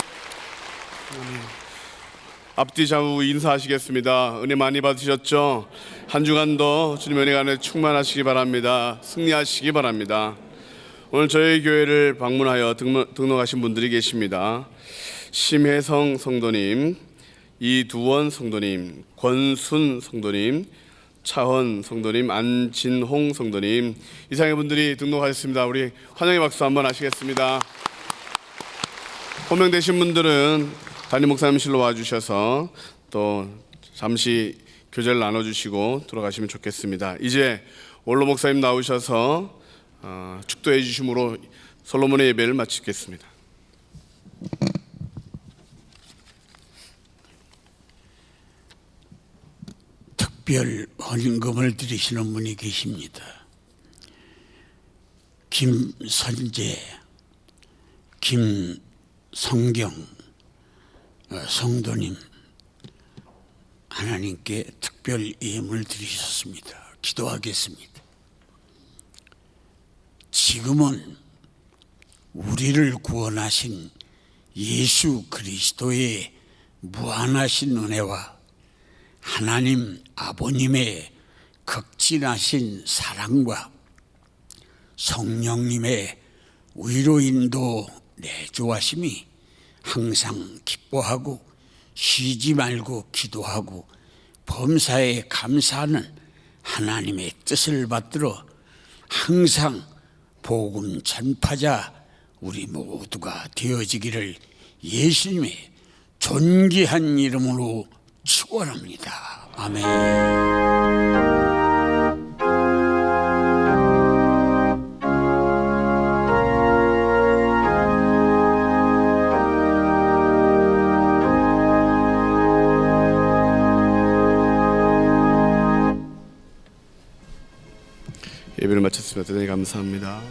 앞뒤 좌우 인사하시겠습니다. 은혜 많이 받으셨죠? 한 주간도 주님의 은혜 안에 충만하시기 바랍니다. 승리하시기 바랍니다. 오늘 저희 교회를 방문하여 등록하신 분들이 계십니다. 심혜성 성도님, 이두원 성도님, 권순 성도님, 차헌 성도님, 안진홍 성도님, 이상의 분들이 등록하셨습니다. 우리 환영의 박수 한번 하시겠습니다. 호명되신 분들은 담임 목사님실로 와주셔서 또 잠시 교제를 나눠주시고 돌아가시면 좋겠습니다. 이제 원로 목사님 나오셔서 축도해 주심으로 솔로몬의 예배를 마치겠습니다. 특별 헌금을 드리시는 분이 계십니다. 김선재, 김성경 성도님, 하나님께 특별 예물을 드리셨습니다. 기도하겠습니다. 지금은 우리를 구원하신 예수 그리스도의 무한하신 은혜와 하나님 아버님의 극진하신 사랑과 성령님의 위로인도 내조하심이 항상 기뻐하고 쉬지 말고 기도하고 범사에 감사하는 하나님의 뜻을 받들어 항상 복음 전파자 우리 모두가 되어지기를 예수님의 존귀한 이름으로 축원합니다. 아멘. 예배를 마쳤습니다. 대단히 감사합니다.